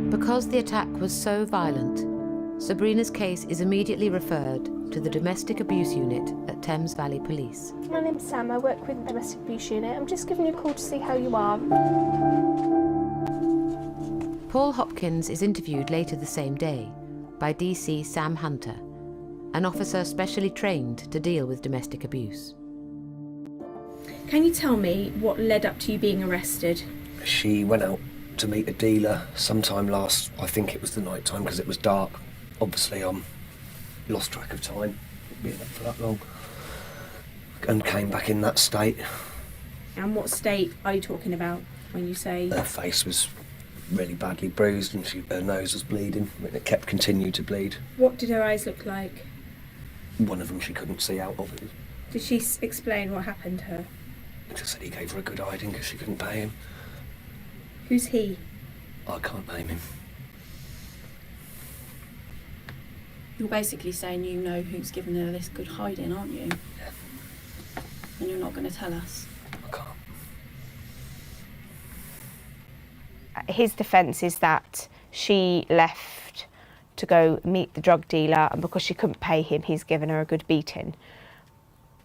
Because the attack was so violent, Sabrina's case is immediately referred to the Domestic Abuse Unit at Thames Valley Police. My name's Sam, I work with the Domestic Abuse Unit. I'm just giving you a call to see how you are. Paul Hopkins is interviewed later the same day by DC Sam Hunter, an officer specially trained to deal with domestic abuse. Can you tell me what led up to you being arrested? She went out to meet a dealer sometime last, I think it was the night time because it was dark. Obviously, lost track of time, being up for that long, and came back in that state. And what state are you talking about when you say... Her face was really badly bruised and her nose was bleeding, and it continued to bleed. What did her eyes look like? One of them she couldn't see out of. Did she explain what happened to her? He just said he gave her a good hiding because she couldn't pay him. Who's he? I can't name him. You're basically saying you know who's given her this good hiding, aren't you? Yeah. And you're not going to tell us? I can't. His defence is that she left to go meet the drug dealer, and because she couldn't pay him, he's given her a good beating.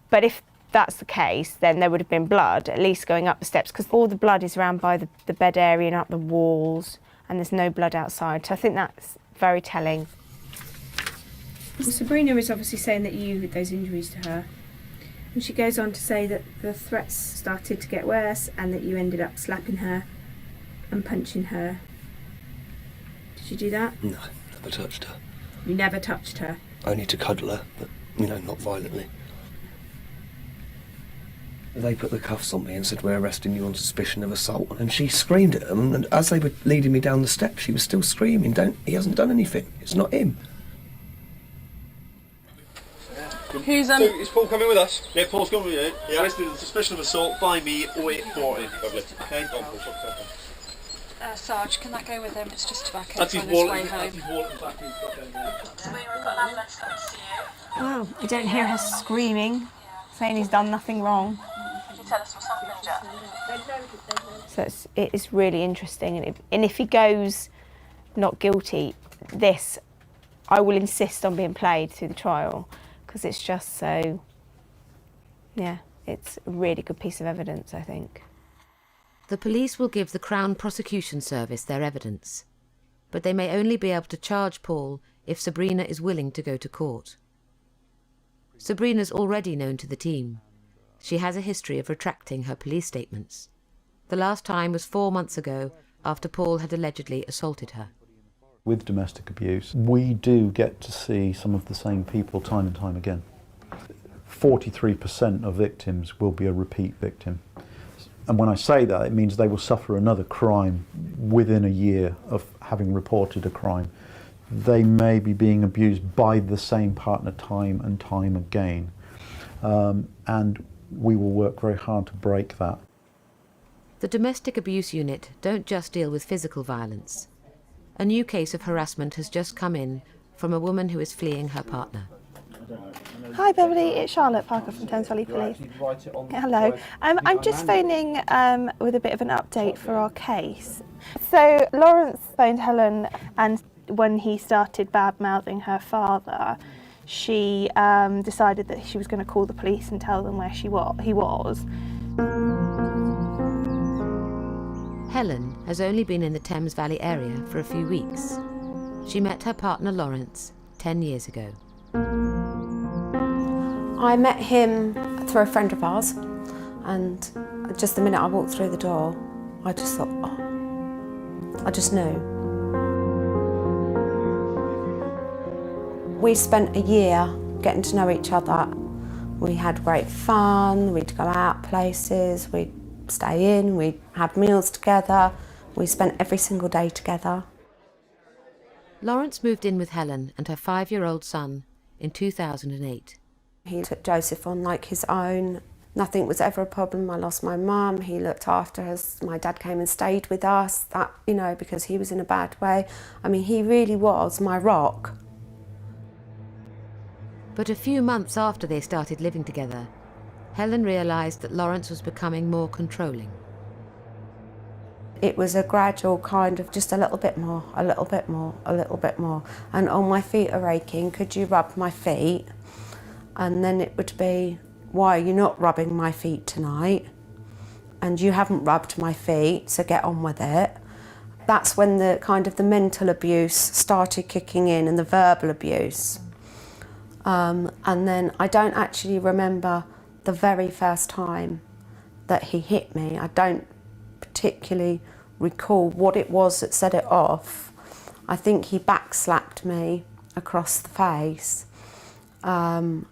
But if that's the case, then there would have been blood, at least going up the steps, because all the blood is around by the bed area and up the walls, and there's no blood outside. So I think that's very telling. Well, Sabrina is obviously saying that you did those injuries to her. And she goes on to say that the threats started to get worse and that you ended up slapping her and punching her. Did you do that? No, never touched her. You never touched her? Only to cuddle her, but, not violently. They put the cuffs on me and said, "We're arresting you on suspicion of assault." And she screamed at them, and as they were leading me down the steps, she was still screaming, "He hasn't done anything. It's not him." Who's Is Paul coming with us? Yeah, Paul's coming with you. Yeah. Arrested on suspicion of assault by me, 0840. Lovely. Okay, go on, Paul. Sarge, can that go with him? It's just tobacco That's on his his wallet. way home. That's his wallet back in. We've got an ambulance coming to see you. Well, I don't hear her screaming, saying he's done nothing wrong. Can you tell us what's happened, Jack? So it is really interesting. And if he goes not guilty, I will insist on being played through the trial, because it's just so, it's a really good piece of evidence, I think. The police will give the Crown Prosecution Service their evidence, but they may only be able to charge Paul if Sabrina is willing to go to court. Sabrina's already known to the team. She has a history of retracting her police statements. The last time was 4 months ago, after Paul had allegedly assaulted her. With domestic abuse, we do get to see some of the same people time and time again. 43% of victims will be a repeat victim. And when I say that, it means they will suffer another crime within a year of having reported a crime. They may be being abused by the same partner time and time again. And we will work very hard to break that. The Domestic Abuse Unit don't just deal with physical violence. A new case of harassment has just come in from a woman who is fleeing her partner. Hi Beverly, it's Charlotte Parker from Thames Valley Police. Hello, I'm just phoning with a bit of an update for our case. So Lawrence phoned Helen, and when he started bad-mouthing her father, she decided that she was going to call the police and tell them where he was. Helen has only been in the Thames Valley area for a few weeks. She met her partner Lawrence 10 years ago. I met him through a friend of ours, and just the minute I walked through the door, I just thought, I just knew. We spent a year getting to know each other. We had great fun, we'd go out places, we'd stay in, we'd have meals together, we spent every single day together. Lawrence moved in with Helen and her 5-year-old son in 2008. He took Joseph on like his own. Nothing was ever a problem. I lost my mum, he looked after us. My dad came and stayed with us, because he was in a bad way. I mean, he really was my rock. But a few months after they started living together, Helen realised that Lawrence was becoming more controlling. It was a gradual kind of just a little bit more, a little bit more, a little bit more. And oh, my feet are aching, could you rub my feet? And then it would be, why are you not rubbing my feet tonight? And you haven't rubbed my feet, so get on with it. That's when the kind of the mental abuse started kicking in and the verbal abuse. And then I don't actually remember the very first time that he hit me. I don't particularly recall what it was that set it off. I think he backslapped me across the face. And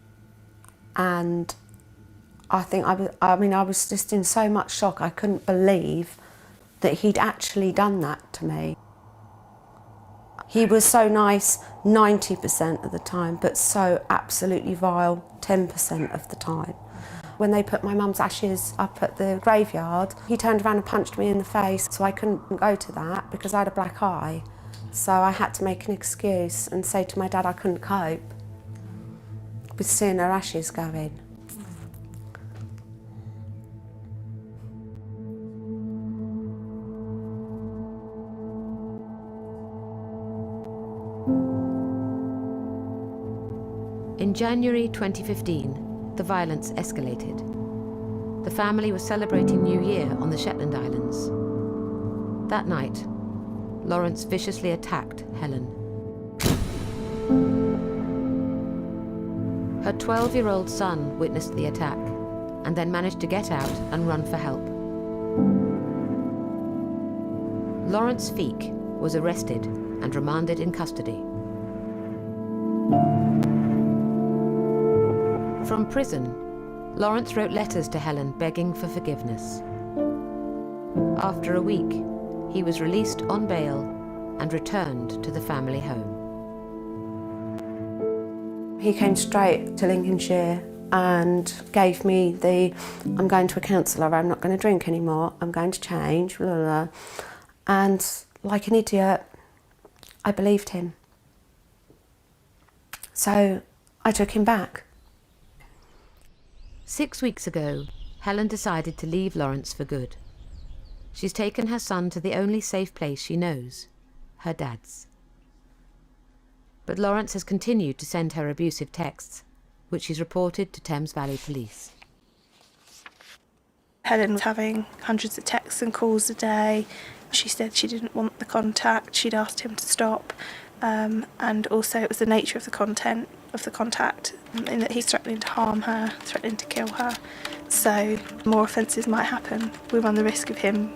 I was just in so much shock. I couldn't believe that he'd actually done that to me. He was so nice 90% of the time, but so absolutely vile 10% of the time. When they put my mum's ashes up at the graveyard, he turned around and punched me in the face, so I couldn't go to that because I had a black eye. So I had to make an excuse and say to my dad I couldn't cope with seeing her ashes go in. In January 2015, the violence escalated. The family was celebrating New Year on the Shetland Islands. That night, Lawrence viciously attacked Helen. Her 12-year-old son witnessed the attack and then managed to get out and run for help. Lawrence Feek was arrested and remanded in custody. From prison, Lawrence wrote letters to Helen begging for forgiveness. After a week, he was released on bail and returned to the family home. He came straight to Lincolnshire and gave me I'm going to a counsellor, I'm not going to drink anymore, I'm going to change, blah, blah, blah. And like an idiot, I believed him. So I took him back. 6 weeks ago, Helen decided to leave Lawrence for good. She's taken her son to the only safe place she knows, her dad's. But Lawrence has continued to send her abusive texts, which she's reported to Thames Valley Police. Helen was having hundreds of texts and calls a day. She said she didn't want the contact, she'd asked him to stop, and also it was the nature of the content of the contact, in that he's threatening to harm her, threatening to kill her. So more offences might happen. We run the risk of him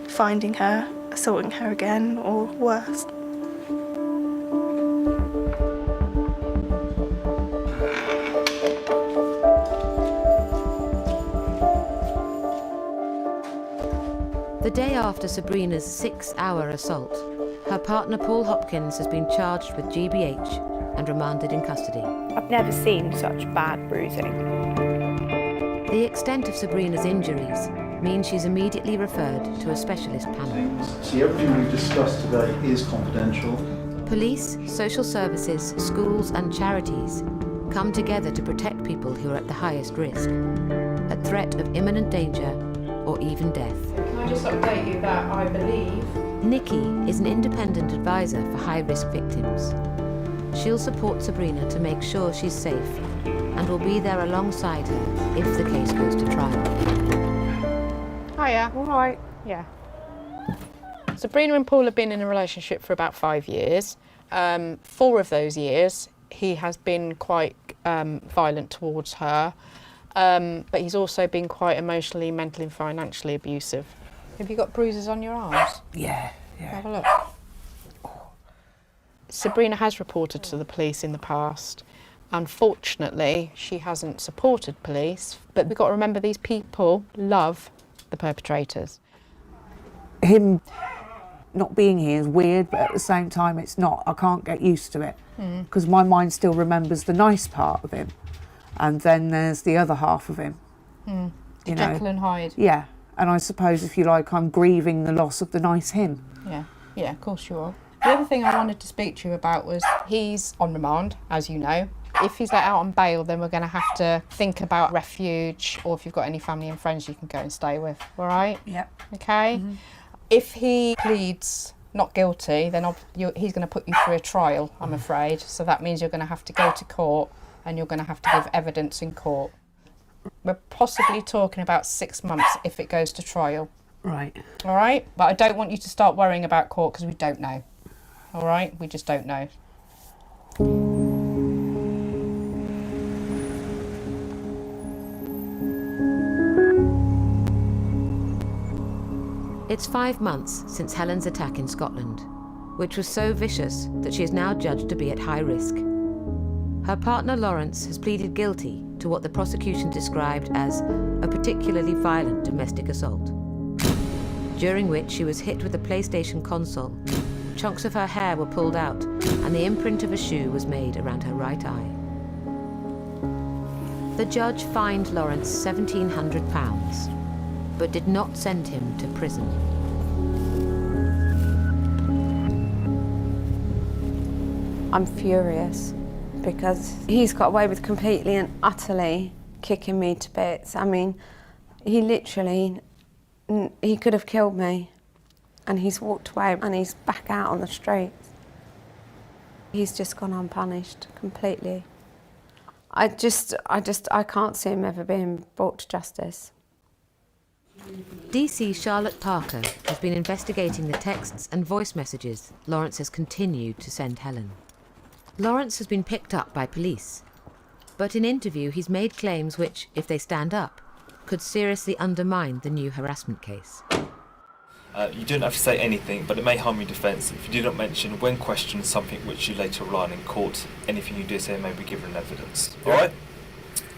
finding her, assaulting her again, or worse. The day after Sabrina's 6-hour assault, her partner Paul Hopkins has been charged with GBH and remanded in custody. I've never seen such bad bruising. The extent of Sabrina's injuries means she's immediately referred to a specialist panel. See, everything we've discussed today is confidential. Police, social services, schools and charities come together to protect people who are at the highest risk, at threat of imminent danger or even death. Can I just update you that I believe Nikki is an independent advisor for high-risk victims. She'll support Sabrina to make sure she's safe and will be there alongside her if the case goes to trial. Hiya. all right. Yeah. Sabrina and Paul have been in a relationship for about 5 years. 4 of those years, he has been quite violent towards her, but he's also been quite emotionally, mentally and financially abusive. Have you got bruises on your arms? Yeah. Have a look. Sabrina has reported to the police in the past. Unfortunately, she hasn't supported police, but we've got to remember these people love the perpetrators. Him not being here is weird, but at the same time it's not. I can't get used to it because my mind still remembers the nice part of him, and then there's the other half of him. You know. Jekyll and Hyde. Yeah, and I suppose, if you like, I'm grieving the loss of the nice him. Yeah, of course you are. The other thing I wanted to speak to you about was he's on remand, as you know. If he's let out on bail, then we're going to have to think about refuge, or if you've got any family and friends you can go and stay with, all right? Yep. Okay? If he pleads not guilty, then he's going to put you through a trial, I'm afraid. So that means you're going to have to go to court and you're going to have to give evidence in court. We're possibly talking about 6 months if it goes to trial. Right. All right? But I don't want you to start worrying about court because we don't know. All right? We just don't know. It's 5 months since Helen's attack in Scotland, which was so vicious that she is now judged to be at high risk. Her partner Lawrence has pleaded guilty to what the prosecution described as a particularly violent domestic assault, during which she was hit with a PlayStation console, chunks of her hair were pulled out, and the imprint of a shoe was made around her right eye. The judge fined Lawrence £1,700, but did not send him to prison. I'm furious because he's got away with completely and utterly kicking me to bits. I mean, he literally, he could have killed me, and he's walked away and he's back out on the streets. He's just gone unpunished completely. I can't see him ever being brought to justice. DC Charlotte Parker has been investigating the texts and voice messages Lawrence has continued to send Helen. Lawrence has been picked up by police, but in interview he's made claims which, if they stand up, could seriously undermine the new harassment case. You don't have to say anything, but it may harm your defence if you do not mention, when questioned, something which you later rely on in court. Anything you do say may be given evidence. Yeah. Alright?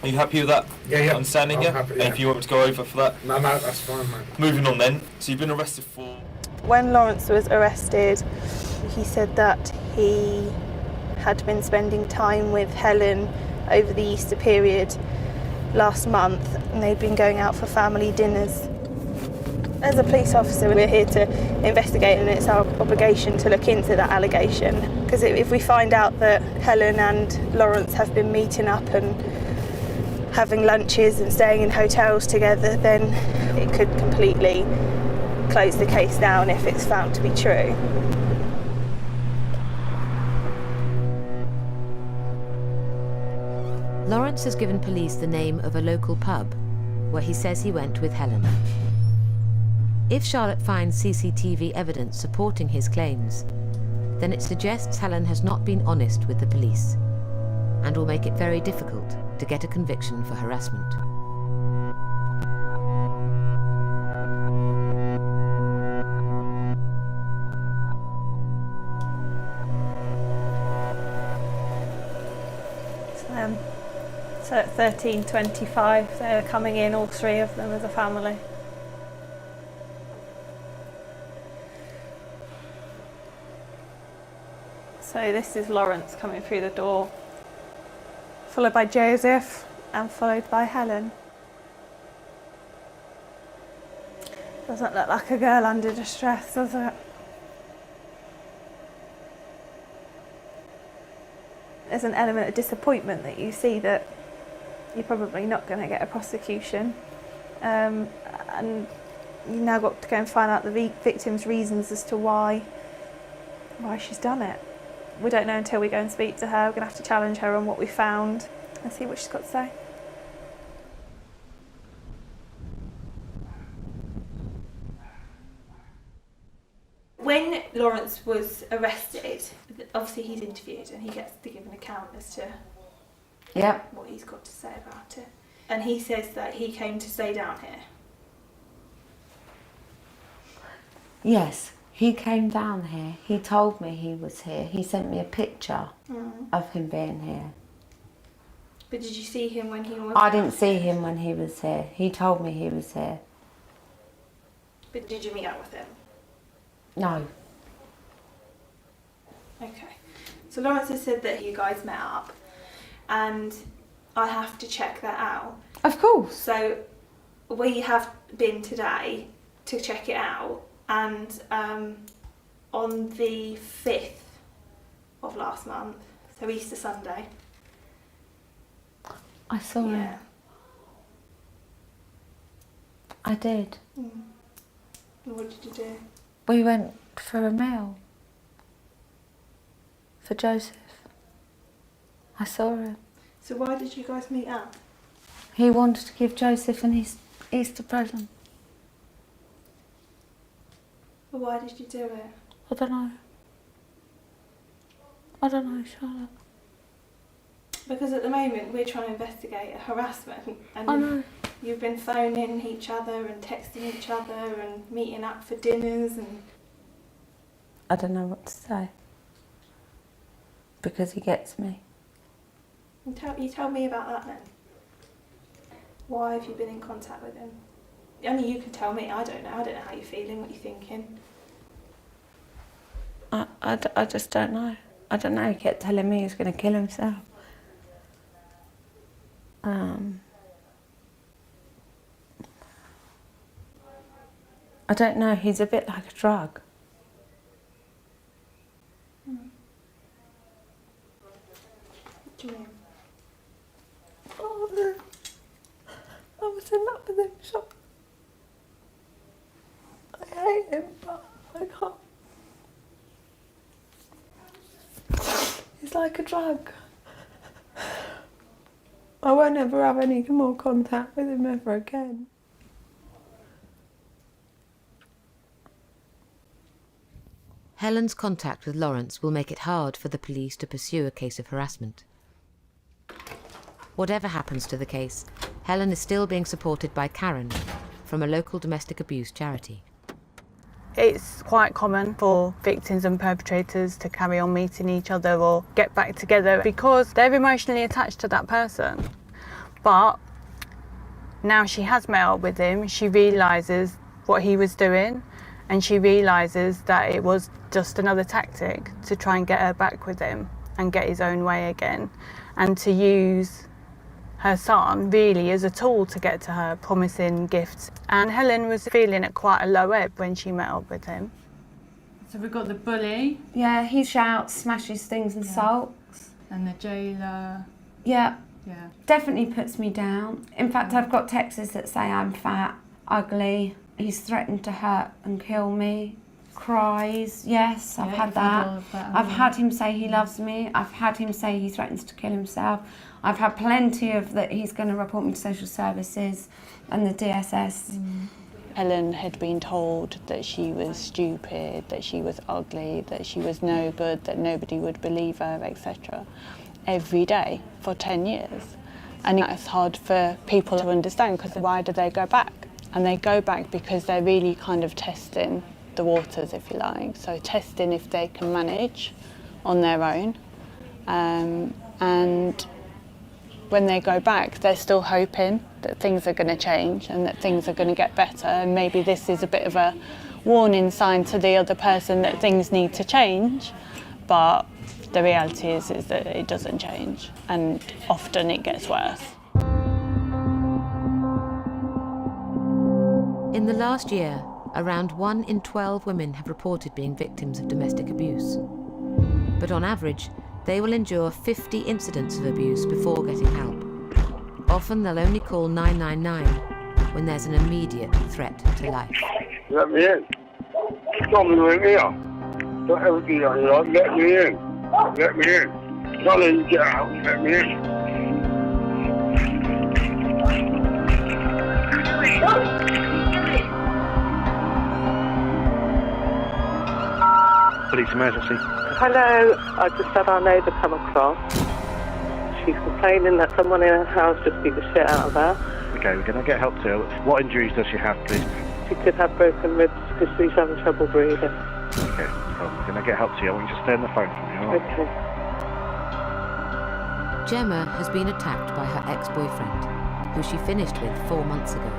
Are you happy with that? Yeah. Understanding, I'm yeah? happy, yeah. Anything you want me to go over for that? No, that's fine, mate. Moving on then. So you've been arrested for... When Lawrence was arrested, he said that he had been spending time with Helen over the Easter period last month, and they'd been going out for family dinners. As a police officer, we're here to investigate, and it's our obligation to look into that allegation. Because if we find out that Helen and Lawrence have been meeting up and having lunches and staying in hotels together, then it could completely close the case down if it's found to be true. Lawrence has given police the name of a local pub where he says he went with Helen. If Charlotte finds CCTV evidence supporting his claims, then it suggests Helen has not been honest with the police and will make it very difficult to get a conviction for harassment. So at 13:25, they're coming in, all three of them as a family. So this is Lawrence coming through the door, followed by Joseph and followed by Helen. Doesn't look like a girl under distress, does it? There's an element of disappointment that you see that you're probably not going to get a prosecution, and you've now got to go and find out the victim's reasons as to why she's done it. We don't know until we go and speak to her. We're going to have to challenge her on what we found and see what she's got to say. When Lawrence was arrested, obviously he's interviewed and he gets to give an account as to what he's got to say about it. And he says that he came to stay down here. Yes, he came down here. He told me he was here. He sent me a picture of him being here. But did you see him when he was... I didn't see him when he was here. He told me he was here. But did you meet up with him? No. Okay. So Lawrence has said that you guys met up, and I have to check that out. Of course. So we have been today to check it out, and on the 5th of last month, so Easter Sunday. I saw him. I did. Mm. What did you do? We went for a meal for Joseph. I saw him. So why did you guys meet up? He wanted to give Joseph an Easter present. But why did you do it? I don't know. I don't know, Charlotte. Because at the moment we're trying to investigate a harassment, and I know. You've been phoning each other and texting each other and meeting up for dinners and... I don't know what to say. Because he gets me. You tell me about that then. Why have you been in contact with him? Only you can tell me. I don't know. I don't know how you're feeling, what you're thinking. I just don't know. I don't know. He kept telling me he was going to kill himself. I don't know. He's a bit like a drug. What do you mean? Oh, I was in love with him, so I hate him, but I can't. He's like a drug. I won't ever have any more contact with him ever again. Helen's contact with Lawrence will make it hard for the police to pursue a case of harassment. Whatever happens to the case, Helen is still being supported by Karen from a local domestic abuse charity. It's quite common for victims and perpetrators to carry on meeting each other or get back together because they're emotionally attached to that person. But now she has met up with him, she realises what he was doing, and she realises that it was just another tactic to try and get her back with him and get his own way again, and to use her son really as a tool to get to her, promising gifts. And Helen was feeling at quite a low ebb when she met up with him. So we've got the bully. Yeah, he shouts, smashes things and sulks. And the jailer. Yeah. Yeah. Definitely puts me down. In fact, I've got texts that say I'm fat, ugly. He's threatened to hurt and kill me. Cries, yes, I've had that. I've had him say he loves me. I've had him say he threatens to kill himself. I've had plenty of that he's going to report me to social services and the DSS. Helen had been told that she was stupid, that she was ugly, that she was no good, that nobody would believe her, etc. every day for 10 years. And it's hard for people to understand, because why do they go back? And they go back because they're really kind of testing the waters, if you like. So testing if they can manage on their own. And when they go back, they're still hoping that things are going to change and that things are going to get better. And maybe this is a bit of a warning sign to the other person that things need to change. But the reality is that it doesn't change, and often it gets worse. In the last year, around 1 in 12 women have reported being victims of domestic abuse. But on average, they will endure 50 incidents of abuse before getting help. Often they'll only call 999 when there's an immediate threat to life. Let me in. Stop me in here. Don't ever do that, you know. Let me in. Let me in. Don't let you get out. Let me in. Police emergency. Hello, I just had our neighbour come across. She's complaining that someone in her house just beat the shit out of her. Okay, we're going to get help to her. What injuries does she have, please? She could have broken ribs because she's having trouble breathing. Okay, well, we're going to get help to you. I want you to stay on the phone for me, all right? Okay. Gemma has been attacked by her ex-boyfriend, who she finished with 4 months ago.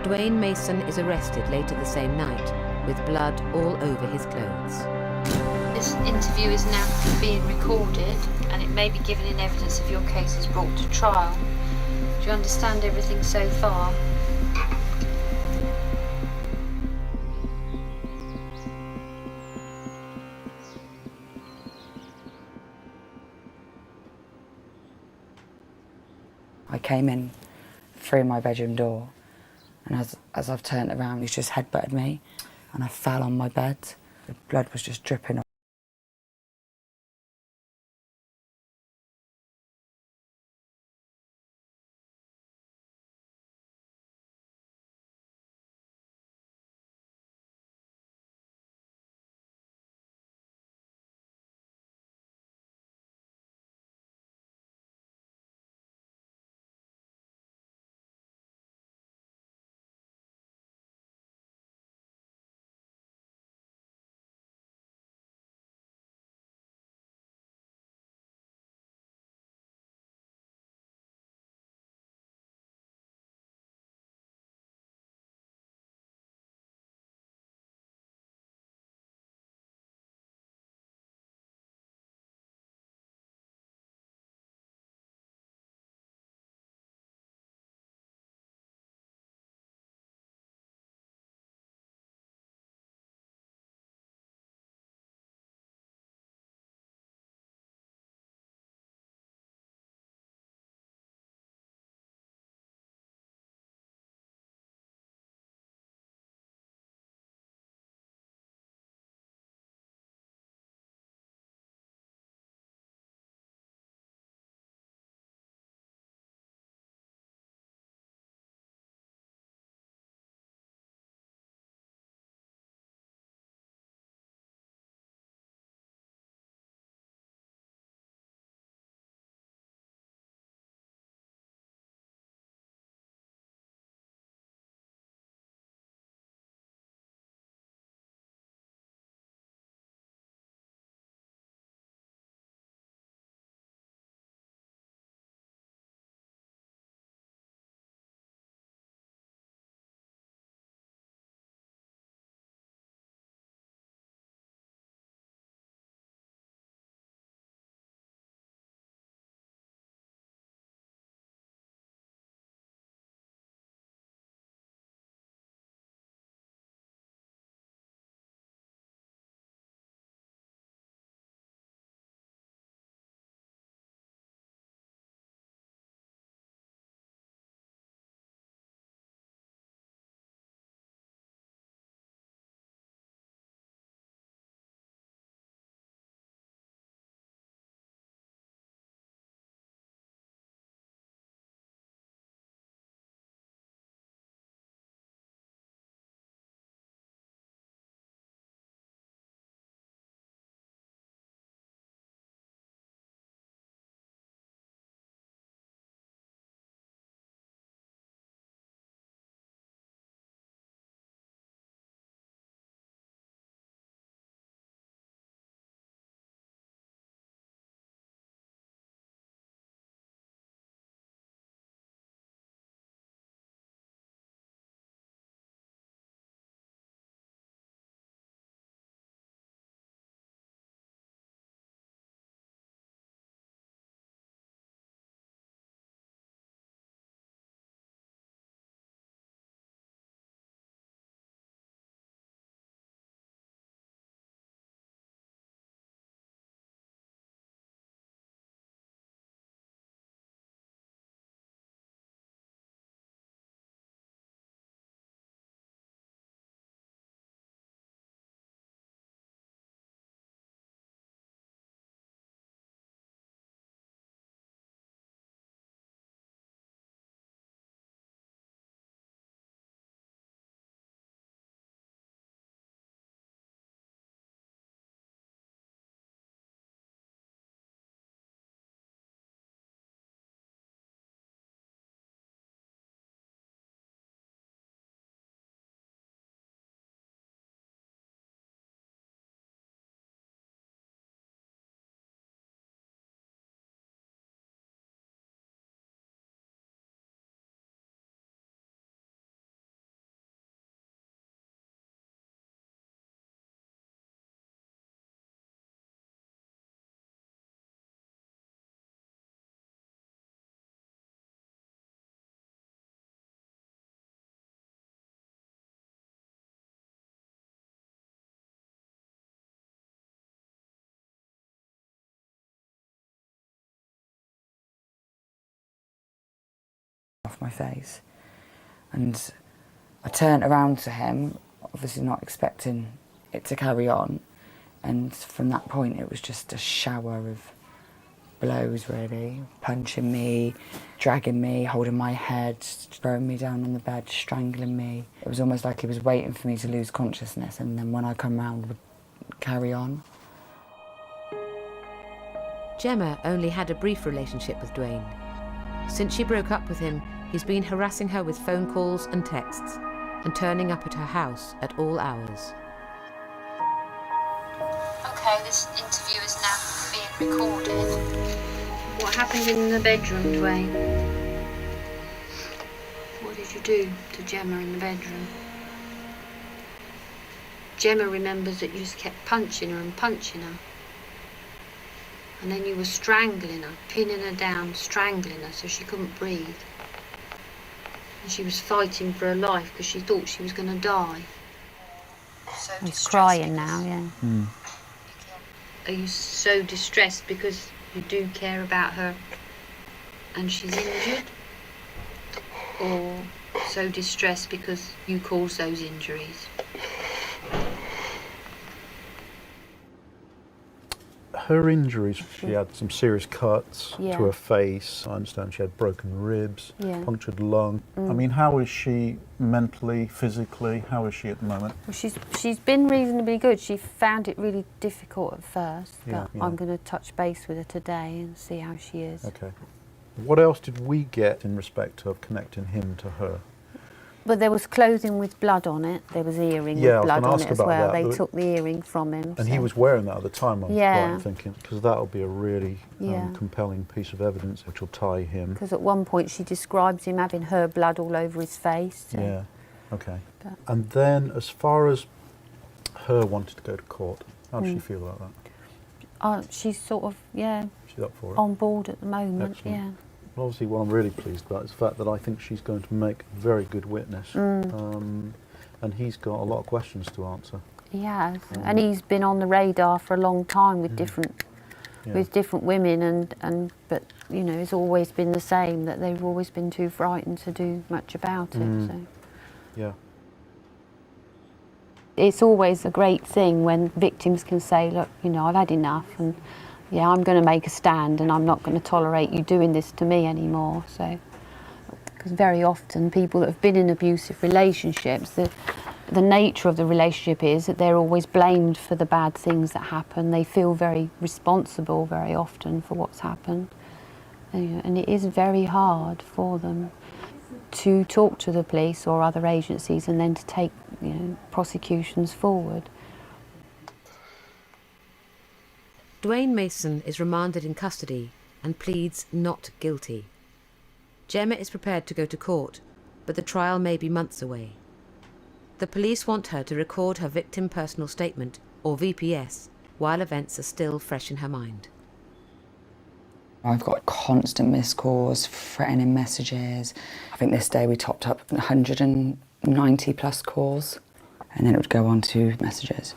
Dwayne Mason is arrested later the same night, with blood all over his clothes. This interview is now being recorded, and it may be given in evidence if your case is brought to trial. Do you understand everything so far? I came in through my bedroom door, and as I've turned around, he's just headbutted me, and I fell on my bed. The blood was just dripping. off my face. And I turned around to him, obviously not expecting it to carry on. And from that point, it was just a shower of blows, really. Punching me, dragging me, holding my head, throwing me down on the bed, strangling me. It was almost like he was waiting for me to lose consciousness, and then when I come round, would carry on. Gemma only had a brief relationship with Dwayne. Since she broke up with him, he's been harassing her with phone calls and texts, and turning up at her house at all hours. Okay, this interview is now being recorded. What happened in the bedroom, Dwayne? What did you do to Gemma in the bedroom? Gemma remembers that you just kept punching her and punching her. And then you were strangling her, pinning her down, strangling her so she couldn't breathe. And she was fighting for her life because she thought she was going to die. He's crying now, yeah. Are you so distressed because you do care about her and she's injured? Or so distressed because you caused those injuries? Her injuries, she had some serious cuts Yeah. to her face. I understand she had broken ribs, Yeah. punctured lung. Mm. I mean, how is she mentally, physically? How is she at the moment? Well, she's been reasonably good. She found it really difficult at first, but Yeah, yeah. I'm going to touch base with her today and see how she is. Okay. What else did we get in respect of connecting him to her? But there was clothing with blood on it. There was earring Yeah, I with was blood gonna on ask it as about well. that. They took the earring from him. And so. he was wearing that at the time, I'm Yeah. right, thinking, because that'll be a really Yeah. compelling piece of evidence which will tie him. Because at one point she describes him having her blood all over his face. So. Yeah, okay. But- And then as far as her wanting to go to court, how does she Mm. feel about that? She's sort of, yeah, She's up for it? on board at the moment, Excellent. yeah. Well, obviously what I'm really pleased about is the fact that I think she's going to make a very good witness. Mm. And he's got a lot of questions to answer. He has, and he's been on the radar for a long time with Yeah. different women, but you know, it's always been the same, that they've always been too frightened to do much about it. So Yeah. it's always a great thing when victims can say, look, you know, I've had enough, and yeah, I'm going to make a stand, and I'm not going to tolerate you doing this to me anymore. So, because very often people that have been in abusive relationships, the nature of the relationship is that they're always blamed for the bad things that happen. They feel very responsible very often for what's happened. And it is very hard for them to talk to the police or other agencies and then to take, you know, prosecutions forward. Dwayne Mason is remanded in custody and pleads not guilty. Gemma is prepared to go to court, but the trial may be months away. The police want her to record her victim personal statement, or VPS, while events are still fresh in her mind. I've got constant missed calls, threatening messages. I think this day we topped up 190 plus calls, and then it would go on to messages.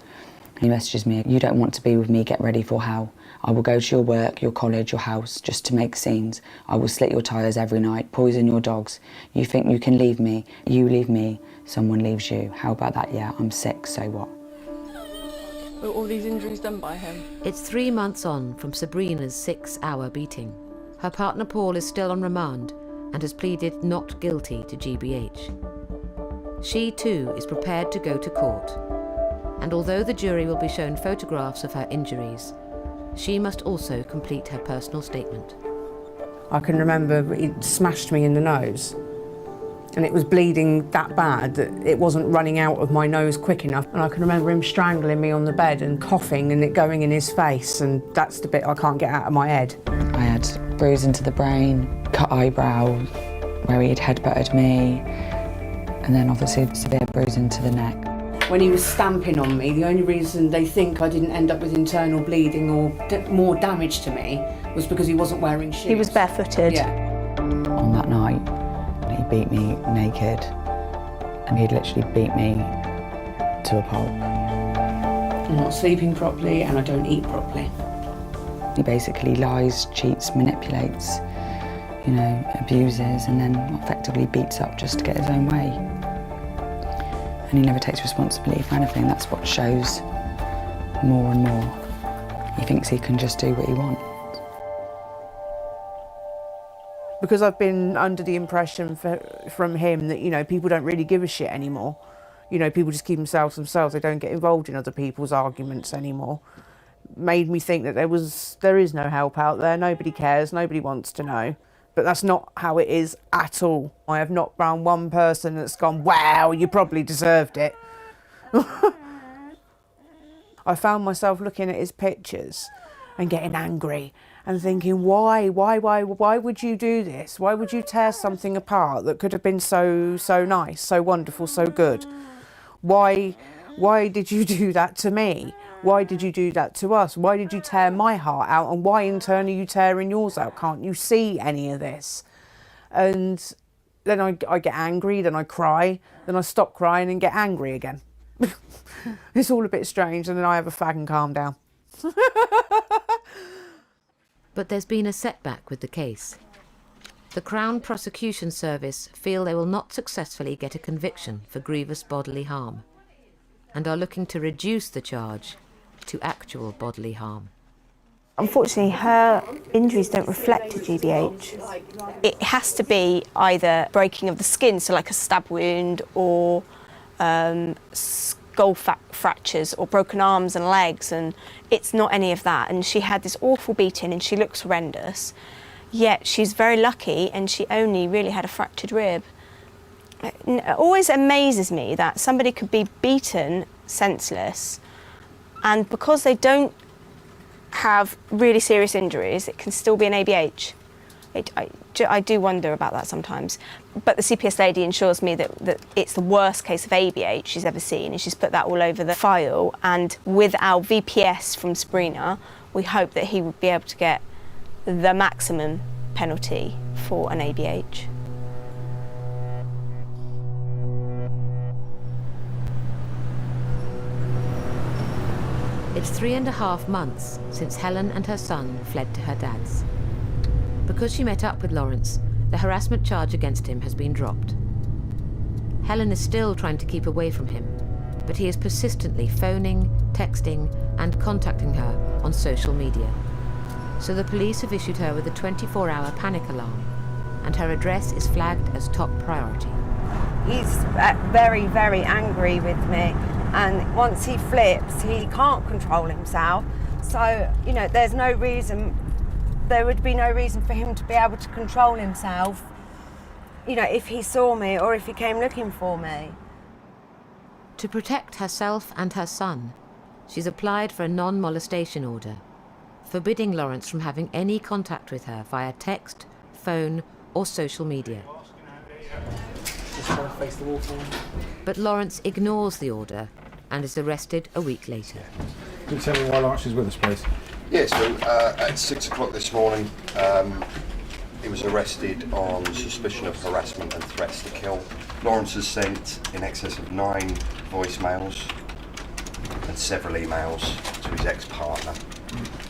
He messages me, you don't want to be with me, get ready for hell. I will go to your work, your college, your house, just to make scenes. I will slit your tyres every night, poison your dogs. You think you can leave me, you leave me, someone leaves you. How about that? Yeah, I'm sick, so what? Were all these injuries done by him? It's 3 months on from Sabrina's 6-hour beating. Her partner Paul is still on remand and has pleaded not guilty to GBH. She too is prepared to go to court. And although the jury will be shown photographs of her injuries, she must also complete her personal statement. I can remember he smashed me in the nose, and it was bleeding that bad that it wasn't running out of my nose quick enough. And I can remember him strangling me on the bed and coughing and it going in his face, and that's the bit I can't get out of my head. I had bruising to the brain, cut eyebrow where he'd headbutted me, and then obviously severe bruising to the neck. When he was stamping on me, the only reason they think I didn't end up with internal bleeding or more damage to me was because he wasn't wearing shoes. He was barefooted. Yeah. On that night, he beat me naked, and he'd literally beat me to a pulp. I'm not sleeping properly and I don't eat properly. He basically lies, cheats, manipulates, you know, abuses and then effectively beats up just to get his own way. And he never takes responsibility for anything. That's what shows more and more. He thinks he can just do what he wants. Because I've been under the impression from him that, you know, people don't really give a shit anymore. You know, people just keep themselves to themselves. They don't get involved in other people's arguments anymore. Made me think that there is no help out there. Nobody cares. Nobody wants to know. But that's not how it is at all. I have not found one person that's gone, wow, you probably deserved it. I found myself looking at his pictures and getting angry and thinking, why would you do this? Why would you tear something apart that could have been so nice, so wonderful, so good? Why did you do that to me? Why did you do that to us? Why did you tear my heart out? And why in turn are you tearing yours out? Can't you see any of this? And then I get angry, then I cry, then I stop crying and get angry again. It's all a bit strange, and then I have a fag and calm down. But there's been a setback with the case. The Crown Prosecution Service feel they will not successfully get a conviction for grievous bodily harm and are looking to reduce the charge to actual bodily harm. Unfortunately, her injuries don't reflect a GBH. It has to be either breaking of the skin, so like a stab wound, or skull fractures or broken arms and legs, and it's not any of that. And she had this awful beating and she looks horrendous, yet she's very lucky and she only really had a fractured rib. It always amazes me that somebody could be beaten senseless, and because they don't have really serious injuries, it can still be an ABH. I do wonder about that sometimes. But the CPS lady assures me that it's the worst case of ABH she's ever seen, and she's put that all over the file. And with our VPS from Sabrina, we hope that he would be able to get the maximum penalty for an ABH. It's 3.5 months since Helen and her son fled to her dad's. Because she met up with Lawrence, the harassment charge against him has been dropped. Helen is still trying to keep away from him, but he is persistently phoning, texting, and contacting her on social media. So the police have issued her with a 24-hour panic alarm, and her address is flagged as top priority. He's very, very angry with me, and once he flips, he can't control himself. So, you know, there would be no reason for him to be able to control himself, you know, if he saw me or if he came looking for me. To protect herself and her son, she's applied for a non-molestation order, forbidding Lawrence from having any contact with her via text, phone, or social media. But Lawrence ignores the order and is arrested a week later. Can you tell me why Lawrence is with us, please? Yes, so at 6 o'clock this morning, he was arrested on suspicion of harassment and threats to kill. Lawrence has sent in excess of 9 voicemails and several emails to his ex-partner,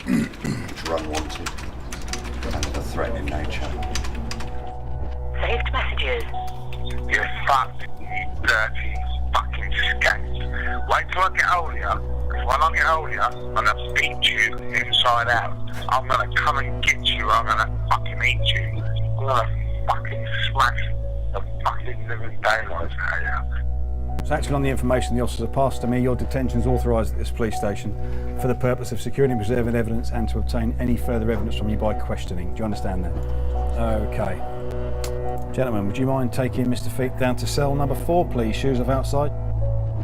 which are unwanted and of a threatening nature. Saved messages. You fuck, you dirty fucking skank. Wait till I get hold of you. Because when I get hold of you, I'm going to beat you inside out. I'm going to come and get you. I'm going to fucking eat you. I'm going to fucking smash the fucking living daylights out of you. So actually on the information the officers have passed to me, your detention is authorised at this police station for the purpose of securing and preserving evidence and to obtain any further evidence from you by questioning. Do you understand that? Okay. Gentlemen, would you mind taking Mr. Feet down to cell number 4, please? Shoes off outside.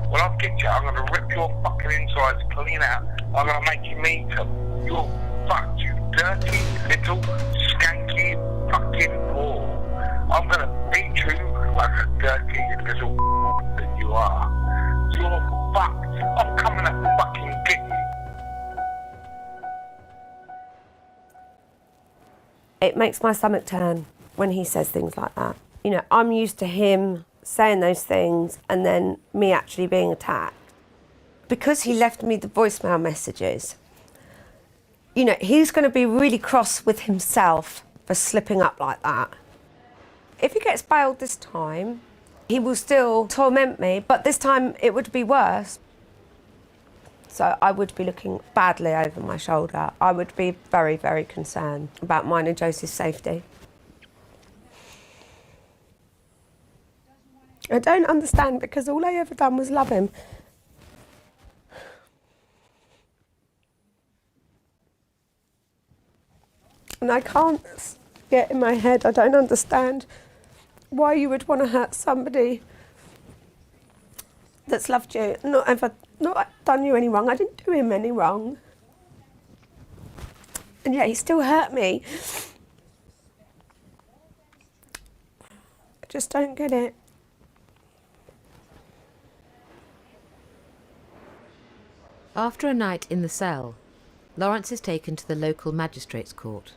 When I get you, I'm going to rip your fucking insides clean out. I'm going to make you meet them. You're fucked, you dirty little skanky fucking whore. I'm going to beat you like a dirty little that you are. You're fucked. I'm coming to fucking get you. It makes my stomach turn when he says things like that. You know, I'm used to him saying those things and then me actually being attacked. Because he left me the voicemail messages, you know, he's going to be really cross with himself for slipping up like that. If he gets bailed this time, he will still torment me, but this time it would be worse. So I would be looking badly over my shoulder. I would be very, very concerned about mine and Joseph's safety. I don't understand, because all I ever done was love him. And I can't get in my head, I don't understand why you would want to hurt somebody that's loved you, not done you any wrong. I didn't do him any wrong. And yet he still hurt me. I just don't get it. After a night in the cell, Lawrence is taken to the local magistrates' court.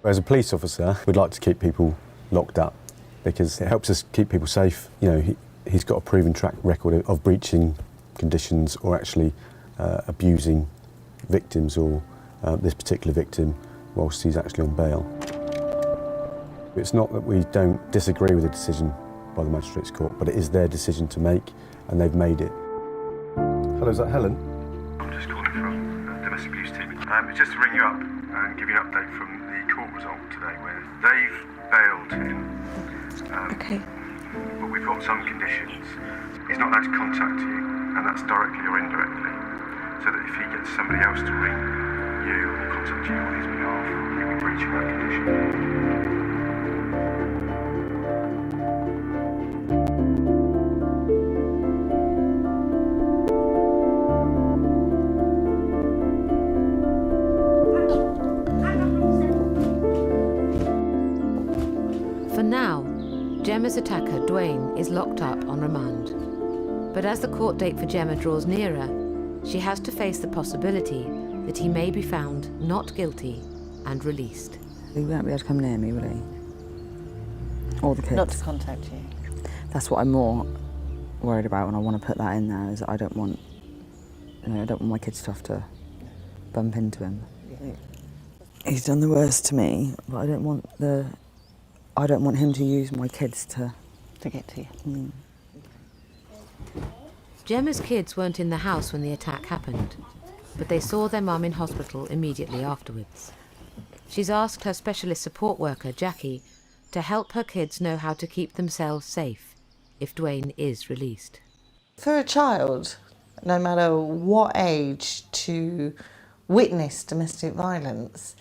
As a police officer, we'd like to keep people locked up because it helps us keep people safe. You know, he's got a proven track record of breaching conditions or actually abusing victims, or this particular victim, whilst he's actually on bail. It's not that we don't disagree with the decision by the magistrates' court, but it is their decision to make, and they've made it. Hello, is that Helen? I'm just calling from the domestic abuse team. It's just to ring you up and give you an update from the court result today, where they've bailed him. Okay. But we've got some conditions. He's not allowed to contact you, and that's directly or indirectly. So that if he gets somebody else to ring you or contact you on his behalf, he'll be breaching that condition. For now, Gemma's attacker, Dwayne, is locked up on remand. But as the court date for Gemma draws nearer, she has to face the possibility that he may be found not guilty and released. He won't be able to come near me, will he? Or the kids? Not to contact you. That's what I'm more worried about, and I want to put that in there, is I don't want, I don't want my kids to have to bump into him. He's done the worst to me, but I don't want him to use my kids to get to you. Gemma's kids weren't in the house when the attack happened, but they saw their mum in hospital immediately afterwards. She's asked her specialist support worker, Jackie, to help her kids know how to keep themselves safe if Dwayne is released. For a child, no matter what age, to witness domestic violence,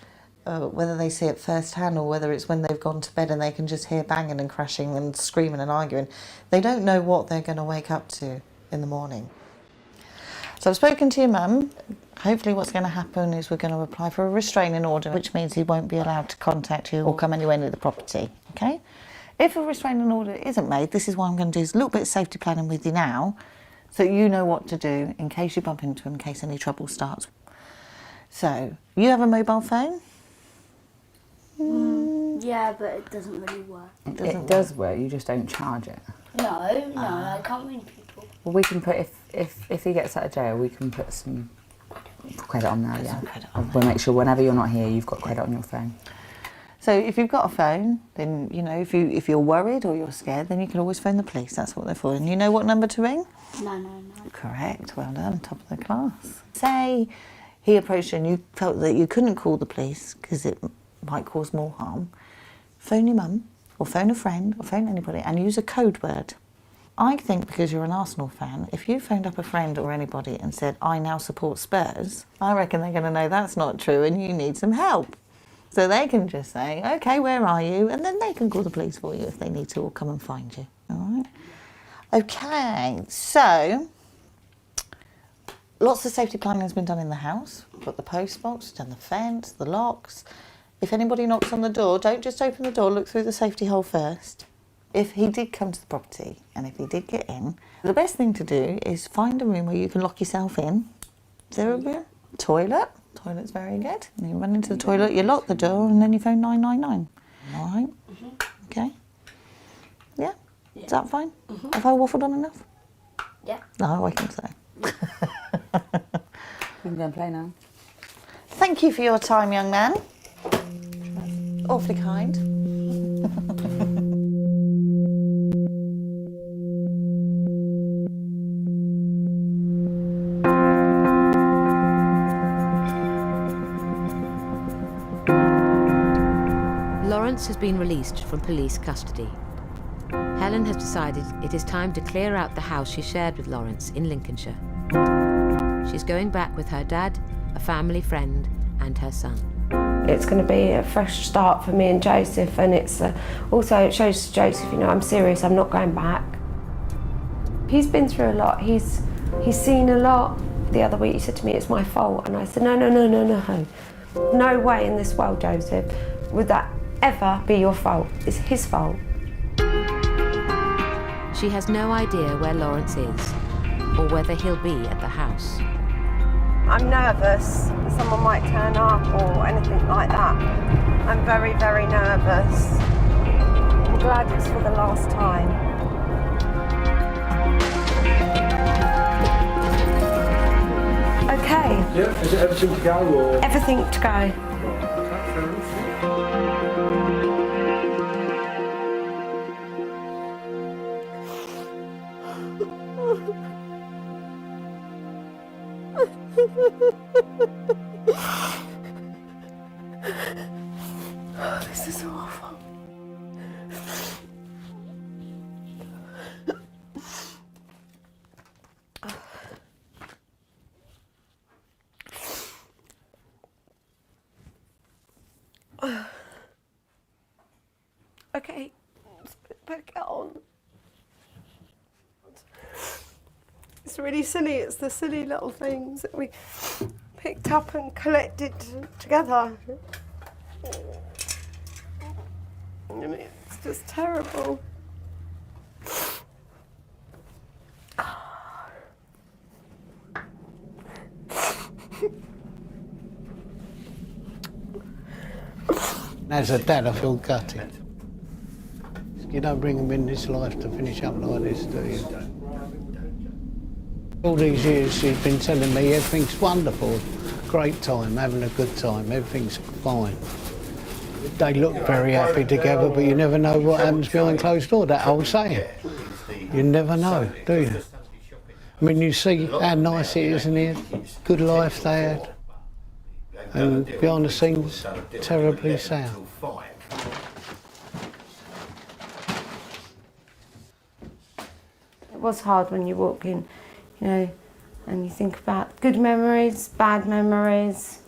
whether they see it firsthand or whether it's when they've gone to bed and they can just hear banging and crashing and screaming and arguing, they don't know what they're going to wake up to in the morning. So I've spoken to your mum. Hopefully what's going to happen is we're going to apply for a restraining order, which means he won't be allowed to contact you or come anywhere near the property, okay? If a restraining order isn't made, this is what I'm going to do, is a little bit of safety planning with you now, so you know what to do in case you bump into him, in case any trouble starts. So, you have a mobile phone? Yeah, but it doesn't really work. It does work, you just don't charge it. No, I can't ring people. Well, we can put, if he gets out of jail, we can put some credit on there, yeah. We'll make sure whenever you're not here, you've got credit on your phone. So if you've got a phone, then, you know, if you're worried or you're scared, then you can always phone the police. That's what they're for. And you know what number to ring? 999. Correct. Well done. Top of the class. Say he approached you and you felt that you couldn't call the police because it might cause more harm. Phone your mum or phone a friend or phone anybody and use a code word. I think because you're an Arsenal fan, if you phoned up a friend or anybody and said, I now support Spurs, I reckon they're going to know that's not true and you need some help. So they can just say, OK, where are you? And then they can call the police for you if they need to or come and find you. All right? OK, so lots of safety planning has been done in the house. We've got the post box, done the fence, the locks. If anybody knocks on the door, don't just open the door, look through the safety hole first. If he did come to the property and if he did get in, the best thing to do is find a room where you can lock yourself in. Is there a room? Toilet. Toilet's very good. And you run into the toilet, you lock the door and then you phone 999. All right? Okay. Yeah? Is that fine? Have I waffled on enough? Yeah. No, I think so. We can go and play now. Thank you for your time, young man. awfully kind. Lawrence has been released from police custody. Helen has decided it is time to clear out the house she shared with Lawrence in Lincolnshire. She's going back with her dad, a family friend, and her son. It's going to be a fresh start for me and Joseph, and it's also it shows to Joseph, you know, I'm serious, I'm not going back. He's been through a lot, he's seen a lot. The other week he said to me, it's my fault, and I said, no. No way in this world, Joseph, would that ever be your fault. It's his fault. She has no idea where Lawrence is, or whether he'll be at the house. I'm nervous that someone might turn up or anything like that. I'm very, very nervous. I'm glad it's for the last time. Okay. Yeah, is it everything to go or? Everything to go. Oh, this is awful. Okay, better get on. It's really silly, it's the silly little things that we picked up and collected together. And it's just terrible. As a dad, I feel gutted. You don't bring them in this life to finish up like this, do you? All these years she's been telling me everything's wonderful, great time, having a good time, everything's fine. They look very happy together, but you never know what happens behind closed doors, that old saying. You never know, do you? I mean, you see how nice it is in here, good life they had, and behind the scenes, terribly sad. It was hard when you walk in, you know, and you think about good memories, bad memories.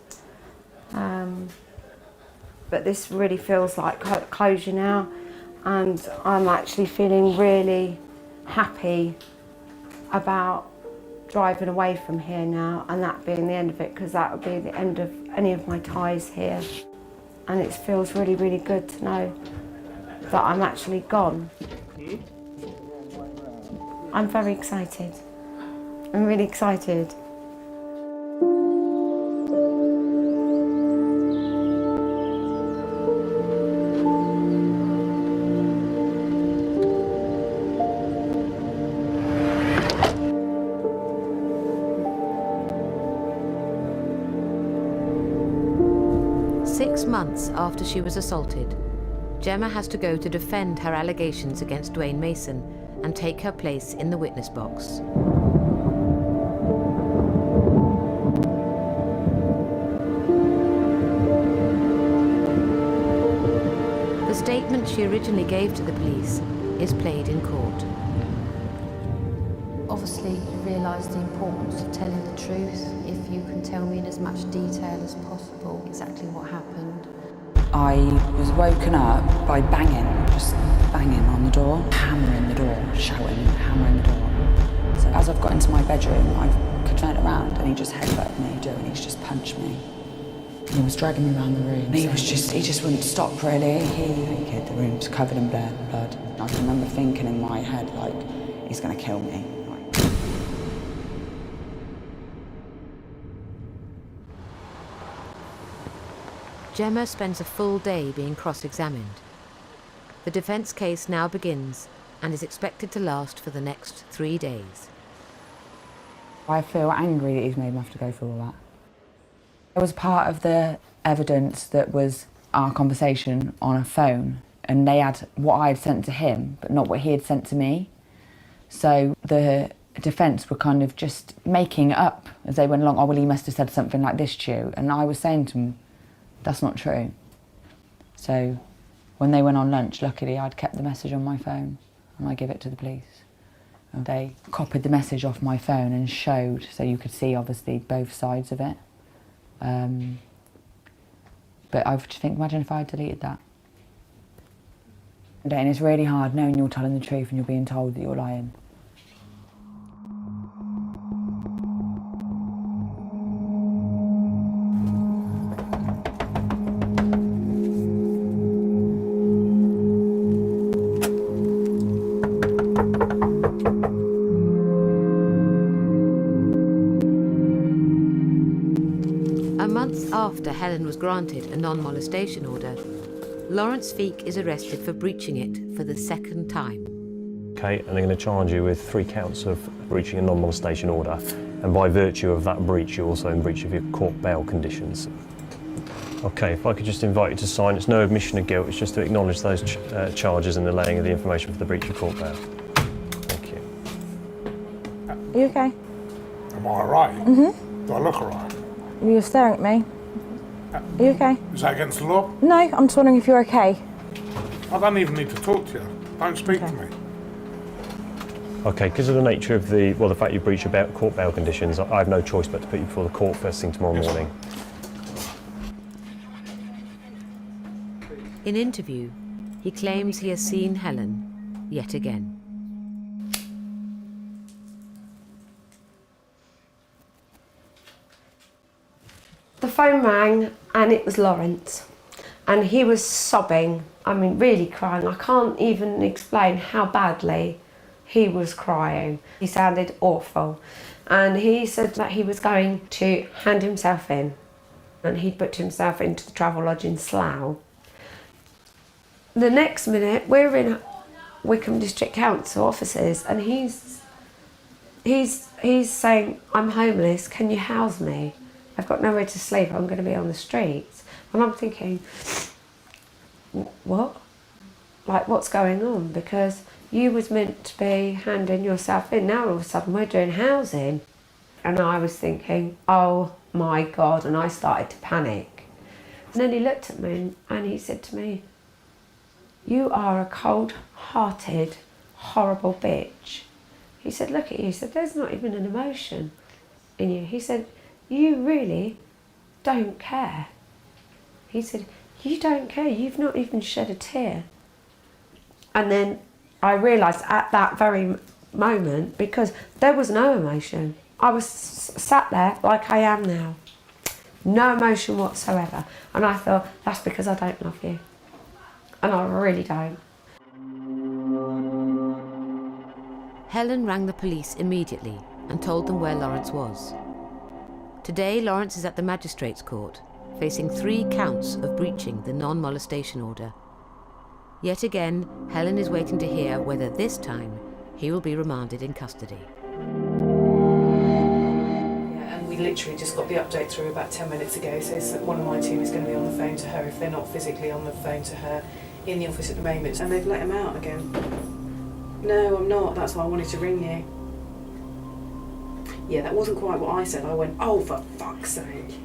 But this really feels like closure now, and I'm actually feeling really happy about driving away from here now, and that being the end of it, because that would be the end of any of my ties here. And it feels really, really good to know that I'm actually gone. I'm very excited. I'm really excited. Six months after she was assaulted, Gemma has to go to defend her allegations against Dwayne Mason and take her place in the witness box. The statement she originally gave to the police is played in court. Obviously, you realise the importance of telling the truth. If you can tell me in as much detail as possible exactly what happened. I was woken up by just banging on the door, hammering the door, shouting, hammering the door. So as I've got into my bedroom, I could turn around and he just headbutted me, and he's just punched me. And he was dragging me around the room. He just wouldn't stop really. The room's covered in blood. I can remember thinking in my head, like, he's gonna kill me. Gemma spends a full day being cross-examined. The defence case now begins and is expected to last for the next 3 days. I feel angry that he's made me have to go through all that. There was part of the evidence that was our conversation on a phone, and they had what I had sent to him, but not what he had sent to me. So the defence were kind of just making up as they went along. Oh, well, he must have said something like this to you. And I was saying to them, that's not true. So when they went on lunch, luckily I'd kept the message on my phone and I gave it to the police. And they copied the message off my phone and showed, so you could see obviously both sides of it. But I just think, imagine if I deleted that. And it's really hard knowing you're telling the truth and you're being told that you're lying. A month after Helen was granted a non-molestation order, Lawrence Feek is arrested for breaching it for the second time. Okay, and they're going to charge you with 3 counts of breaching a non-molestation order, and by virtue of that breach, you're also in breach of your court bail conditions. Okay, if I could just invite you to sign. It's no admission of guilt, it's just to acknowledge those charges and the laying of the information for the breach of court bail. Thank you. Are you okay? Am I alright? Mm-hmm. Do I look alright? You're staring at me. Are you okay? Is that against the law? No, I'm just wondering if you're okay. I don't even need to talk to you. Don't speak to me. Okay, because of the nature of the fact you breached your court bail conditions, I have no choice but to put you before the court first thing tomorrow morning. In interview, he claims he has seen Helen yet again. The phone rang and it was Lawrence, and he was sobbing, I mean really crying. I can't even explain how badly he was crying. He sounded awful, and he said that he was going to hand himself in, and he'd booked himself into the Travelodge in Slough. The next minute we're in Wycombe District Council offices, and he's saying, I'm homeless, can you house me? I've got nowhere to sleep, I'm going to be on the streets. And I'm thinking, what? Like, what's going on? Because you was meant to be handing yourself in, now all of a sudden we're doing housing. And I was thinking, oh my God, and I started to panic. And then he looked at me and he said to me, you are a cold-hearted, horrible bitch. He said, look at you, he said, there's not even an emotion in you. He said, you really don't care. He said, you don't care, you've not even shed a tear. And then I realised at that very moment, because there was no emotion. I was sat there like I am now. No emotion whatsoever. And I thought, that's because I don't love you. And I really don't. Helen rang the police immediately and told them where Lawrence was. Today, Lawrence is at the Magistrates' Court, facing 3 counts of breaching the non-molestation order. Yet again, Helen is waiting to hear whether this time he will be remanded in custody. Yeah, and we literally just got the update through about 10 minutes ago, so one of my team is going to be on the phone to her if they're not physically on the phone to her in the office at the moment, and they've let him out again. No, I'm not, that's why I wanted to ring you. Yeah, that wasn't quite what I said. I went, oh, for fuck's sake.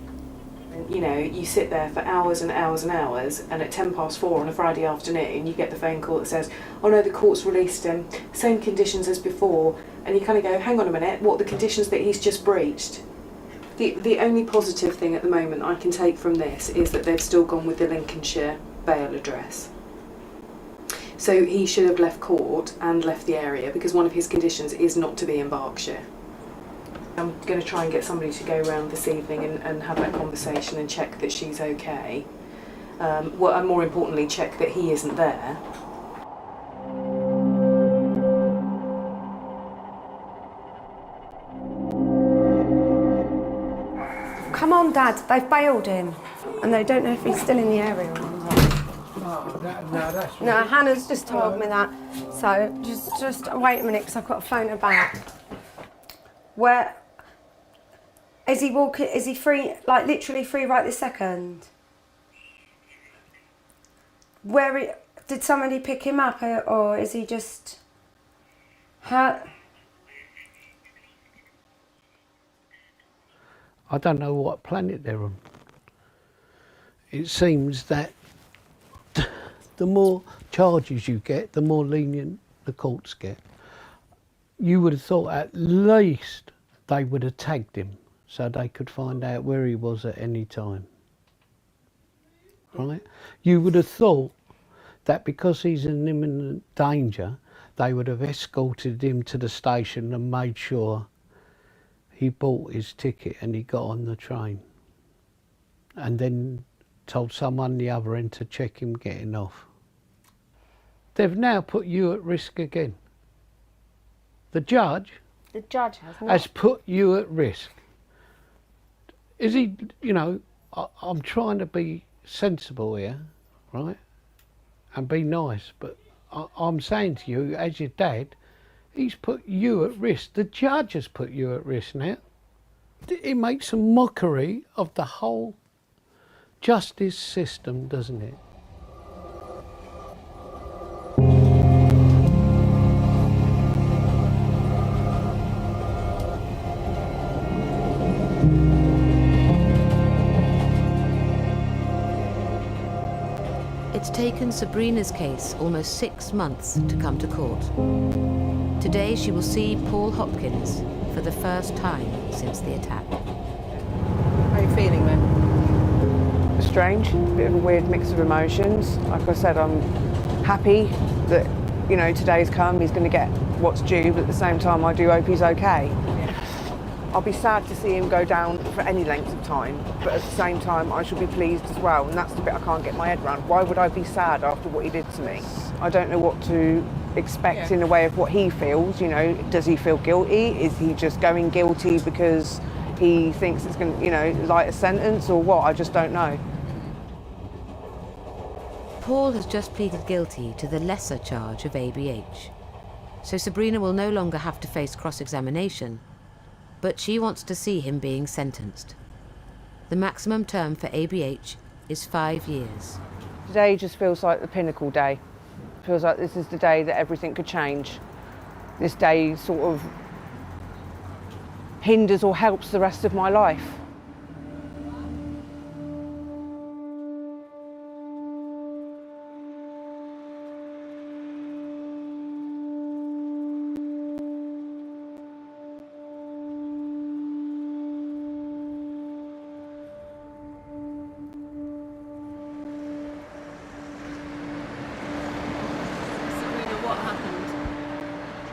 And, you know, you sit there for hours and hours and hours, and at 4:10 on a Friday afternoon, you get the phone call that says, oh no, the court's released him, same conditions as before. And you kind of go, hang on a minute, what are the conditions that he's just breached? The only positive thing at the moment I can take from this is that they've still gone with the Lincolnshire bail address. So he should have left court and left the area, because one of his conditions is not to be in Berkshire. I'm going to try and get somebody to go around this evening and have that conversation and check that she's okay. And more importantly, check that he isn't there. Come on, Dad, they've bailed him. And they don't know if he's still in the area or not. No, Hannah's just told me that. So just wait a minute, because I've got to phone her back. Where is he walking? Is he free? Like literally free right this second? Did somebody pick him up, or is he just... How... I don't know what planet they're on. It seems that the more charges you get, the more lenient the courts get. You would have thought at least they would have tagged him so they could find out where he was at any time. Right? You would have thought that because he's in imminent danger, they would have escorted him to the station and made sure he bought his ticket and he got on the train. And then told someone the other end to check him getting off. They've now put you at risk again. The judge has put you at risk. Is he, you know, I'm trying to be sensible here, right? And be nice, but I'm saying to you, as your dad, he's put you at risk. The judge has put you at risk now. It makes a mockery of the whole justice system, doesn't it? It's taken Sabrina's case almost 6 months to come to court. Today she will see Paul Hopkins for the first time since the attack. How are you feeling then? Strange, a bit of a weird mix of emotions. Like I said, I'm happy that, you know, today's come, he's going to get what's due, but at the same time I do hope he's okay. I'll be sad to see him go down for any length of time, but at the same time I shall be pleased as well, and that's the bit I can't get my head around. Why would I be sad after what he did to me? I don't know what to expect in the way of what he feels, you know. Does he feel guilty? Is he just going guilty because he thinks it's going to, you know, light a sentence or what? I just don't know. Paul has just pleaded guilty to the lesser charge of ABH, so Sabrina will no longer have to face cross-examination, but she wants to see him being sentenced. The maximum term for ABH is 5 years. Today just feels like the pinnacle day. Feels like this is the day that everything could change. This day sort of hinders or helps the rest of my life.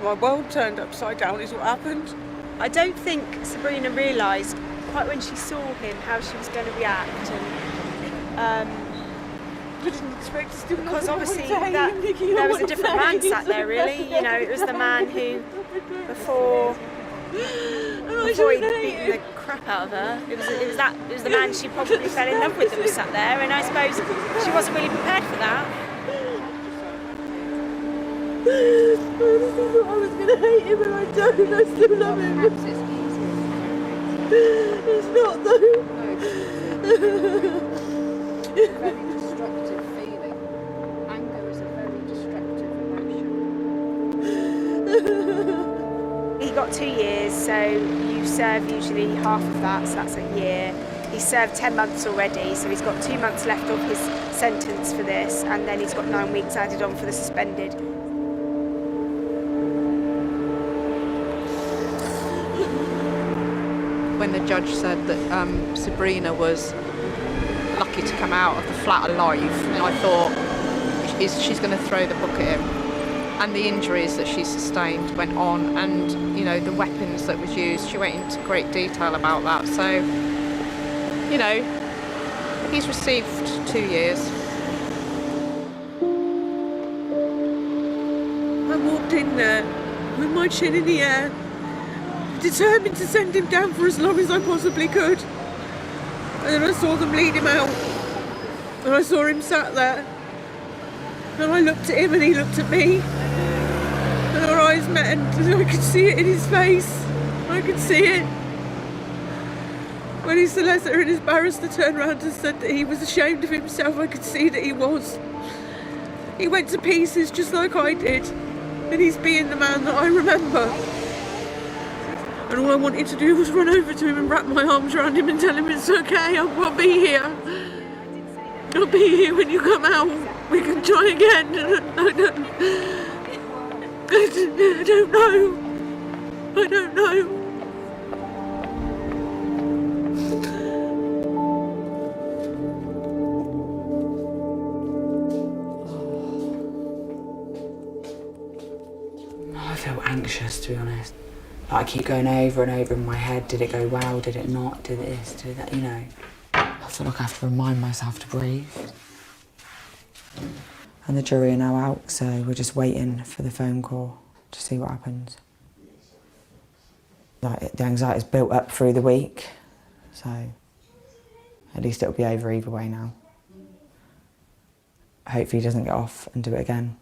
My world turned upside down is what happened. I don't think Sabrina realised quite when she saw him how she was going to react, and I didn't expect to do because obviously that there was a different man sat there. Really, you know, it was the man who before he'd beaten the crap out of her. It was the man she probably fell in love with that was sat there, and I suppose she wasn't really prepared for that. I was going to hate him and I don't. I still love him. Perhaps it's easier. It's not though. It's a very destructive feeling. Anger is a very destructive emotion. He got 2 years, so you serve usually half of that, so that's a year. He served 10 months already, so he's got 2 months left of his sentence for this, and then he's got 9 weeks added on for the suspended. When the judge said that Sabrina was lucky to come out of the flat alive, and I thought she's going to throw the book at him. And the injuries that she sustained went on, and you know, the weapons that was used, she went into great detail about that. So, you know, he's received 2 years. I walked in there with my chin in the air, determined to send him down for as long as I possibly could. And then I saw them lead him out. And I saw him sat there. And I looked at him and he looked at me. And our eyes met and I could see it in his face. I could see it. When his solicitor and his barrister turned around and said that he was ashamed of himself, I could see that he was. He went to pieces just like I did. And he's being the man that I remember. And all I wanted to do was run over to him and wrap my arms around him and tell him it's okay, I'll be here. I'll be here when you come out. We can try again. I don't know. I don't know. I feel anxious, to be honest. I keep going over and over in my head, did it go well, did it not, did this, did that, you know. I feel like I have to remind myself to breathe. And the jury are now out, so we're just waiting for the phone call to see what happens. Like, the anxiety's built up through the week, so at least it'll be over either way now. Hopefully he doesn't get off and do it again.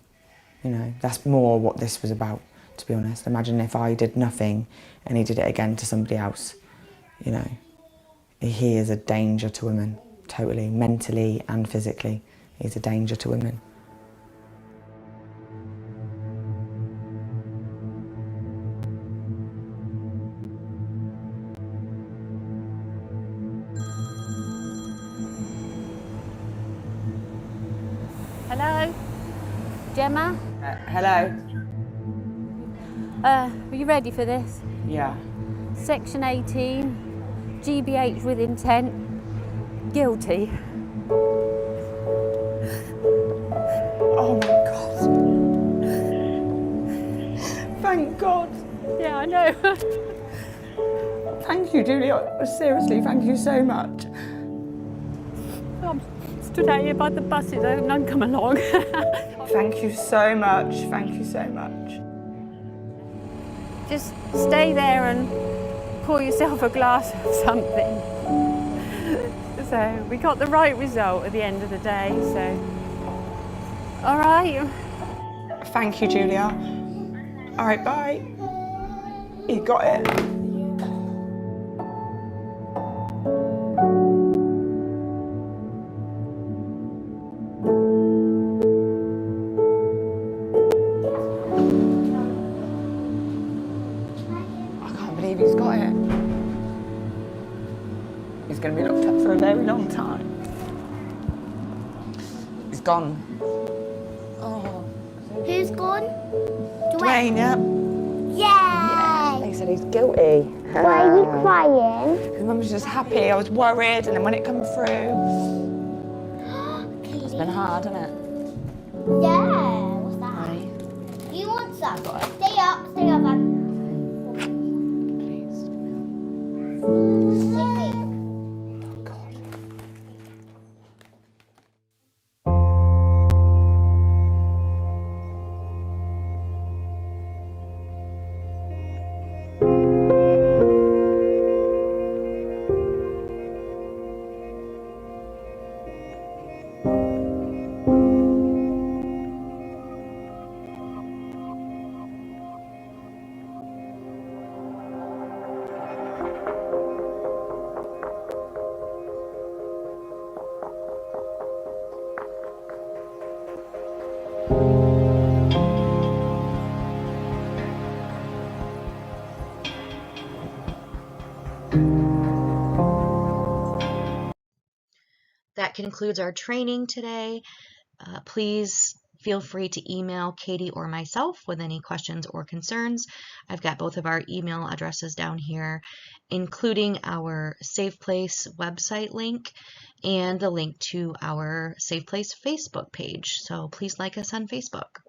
You know, that's more what this was about, to be honest. Imagine if I did nothing and he did it again to somebody else. You know, he is a danger to women, totally, mentally and physically. He's a danger to women. Hello? Gemma? Hello? Are you ready for this? Yeah. Section 18, GBH with intent, guilty. Oh my God. Thank God. Yeah, I know. Thank you, Julia. Seriously, thank you so much. I'm stood out here by the buses, I hope none come along. Thank you so much. Thank you so much. Just stay there and pour yourself a glass of something. So we got the right result at the end of the day, so. All right. Thank you, Julia. All right, bye. You got it. I can't believe he's got it. He's going to be locked up for a very long time. He's gone. Oh. Who's gone? Dwayne, yeah. Yay! They said he's guilty. Why are you crying? Because Mum was just happy. I was worried, and then when it come through, it's been hard, hasn't it? Yeah, what's that? You want some? Stay up, Anne. That concludes our training today. Please feel free to email Katie or myself with any questions or concerns. I've got both of our email addresses down here, including our Safe Place website link and the link to our Safe Place Facebook page. So please like us on Facebook.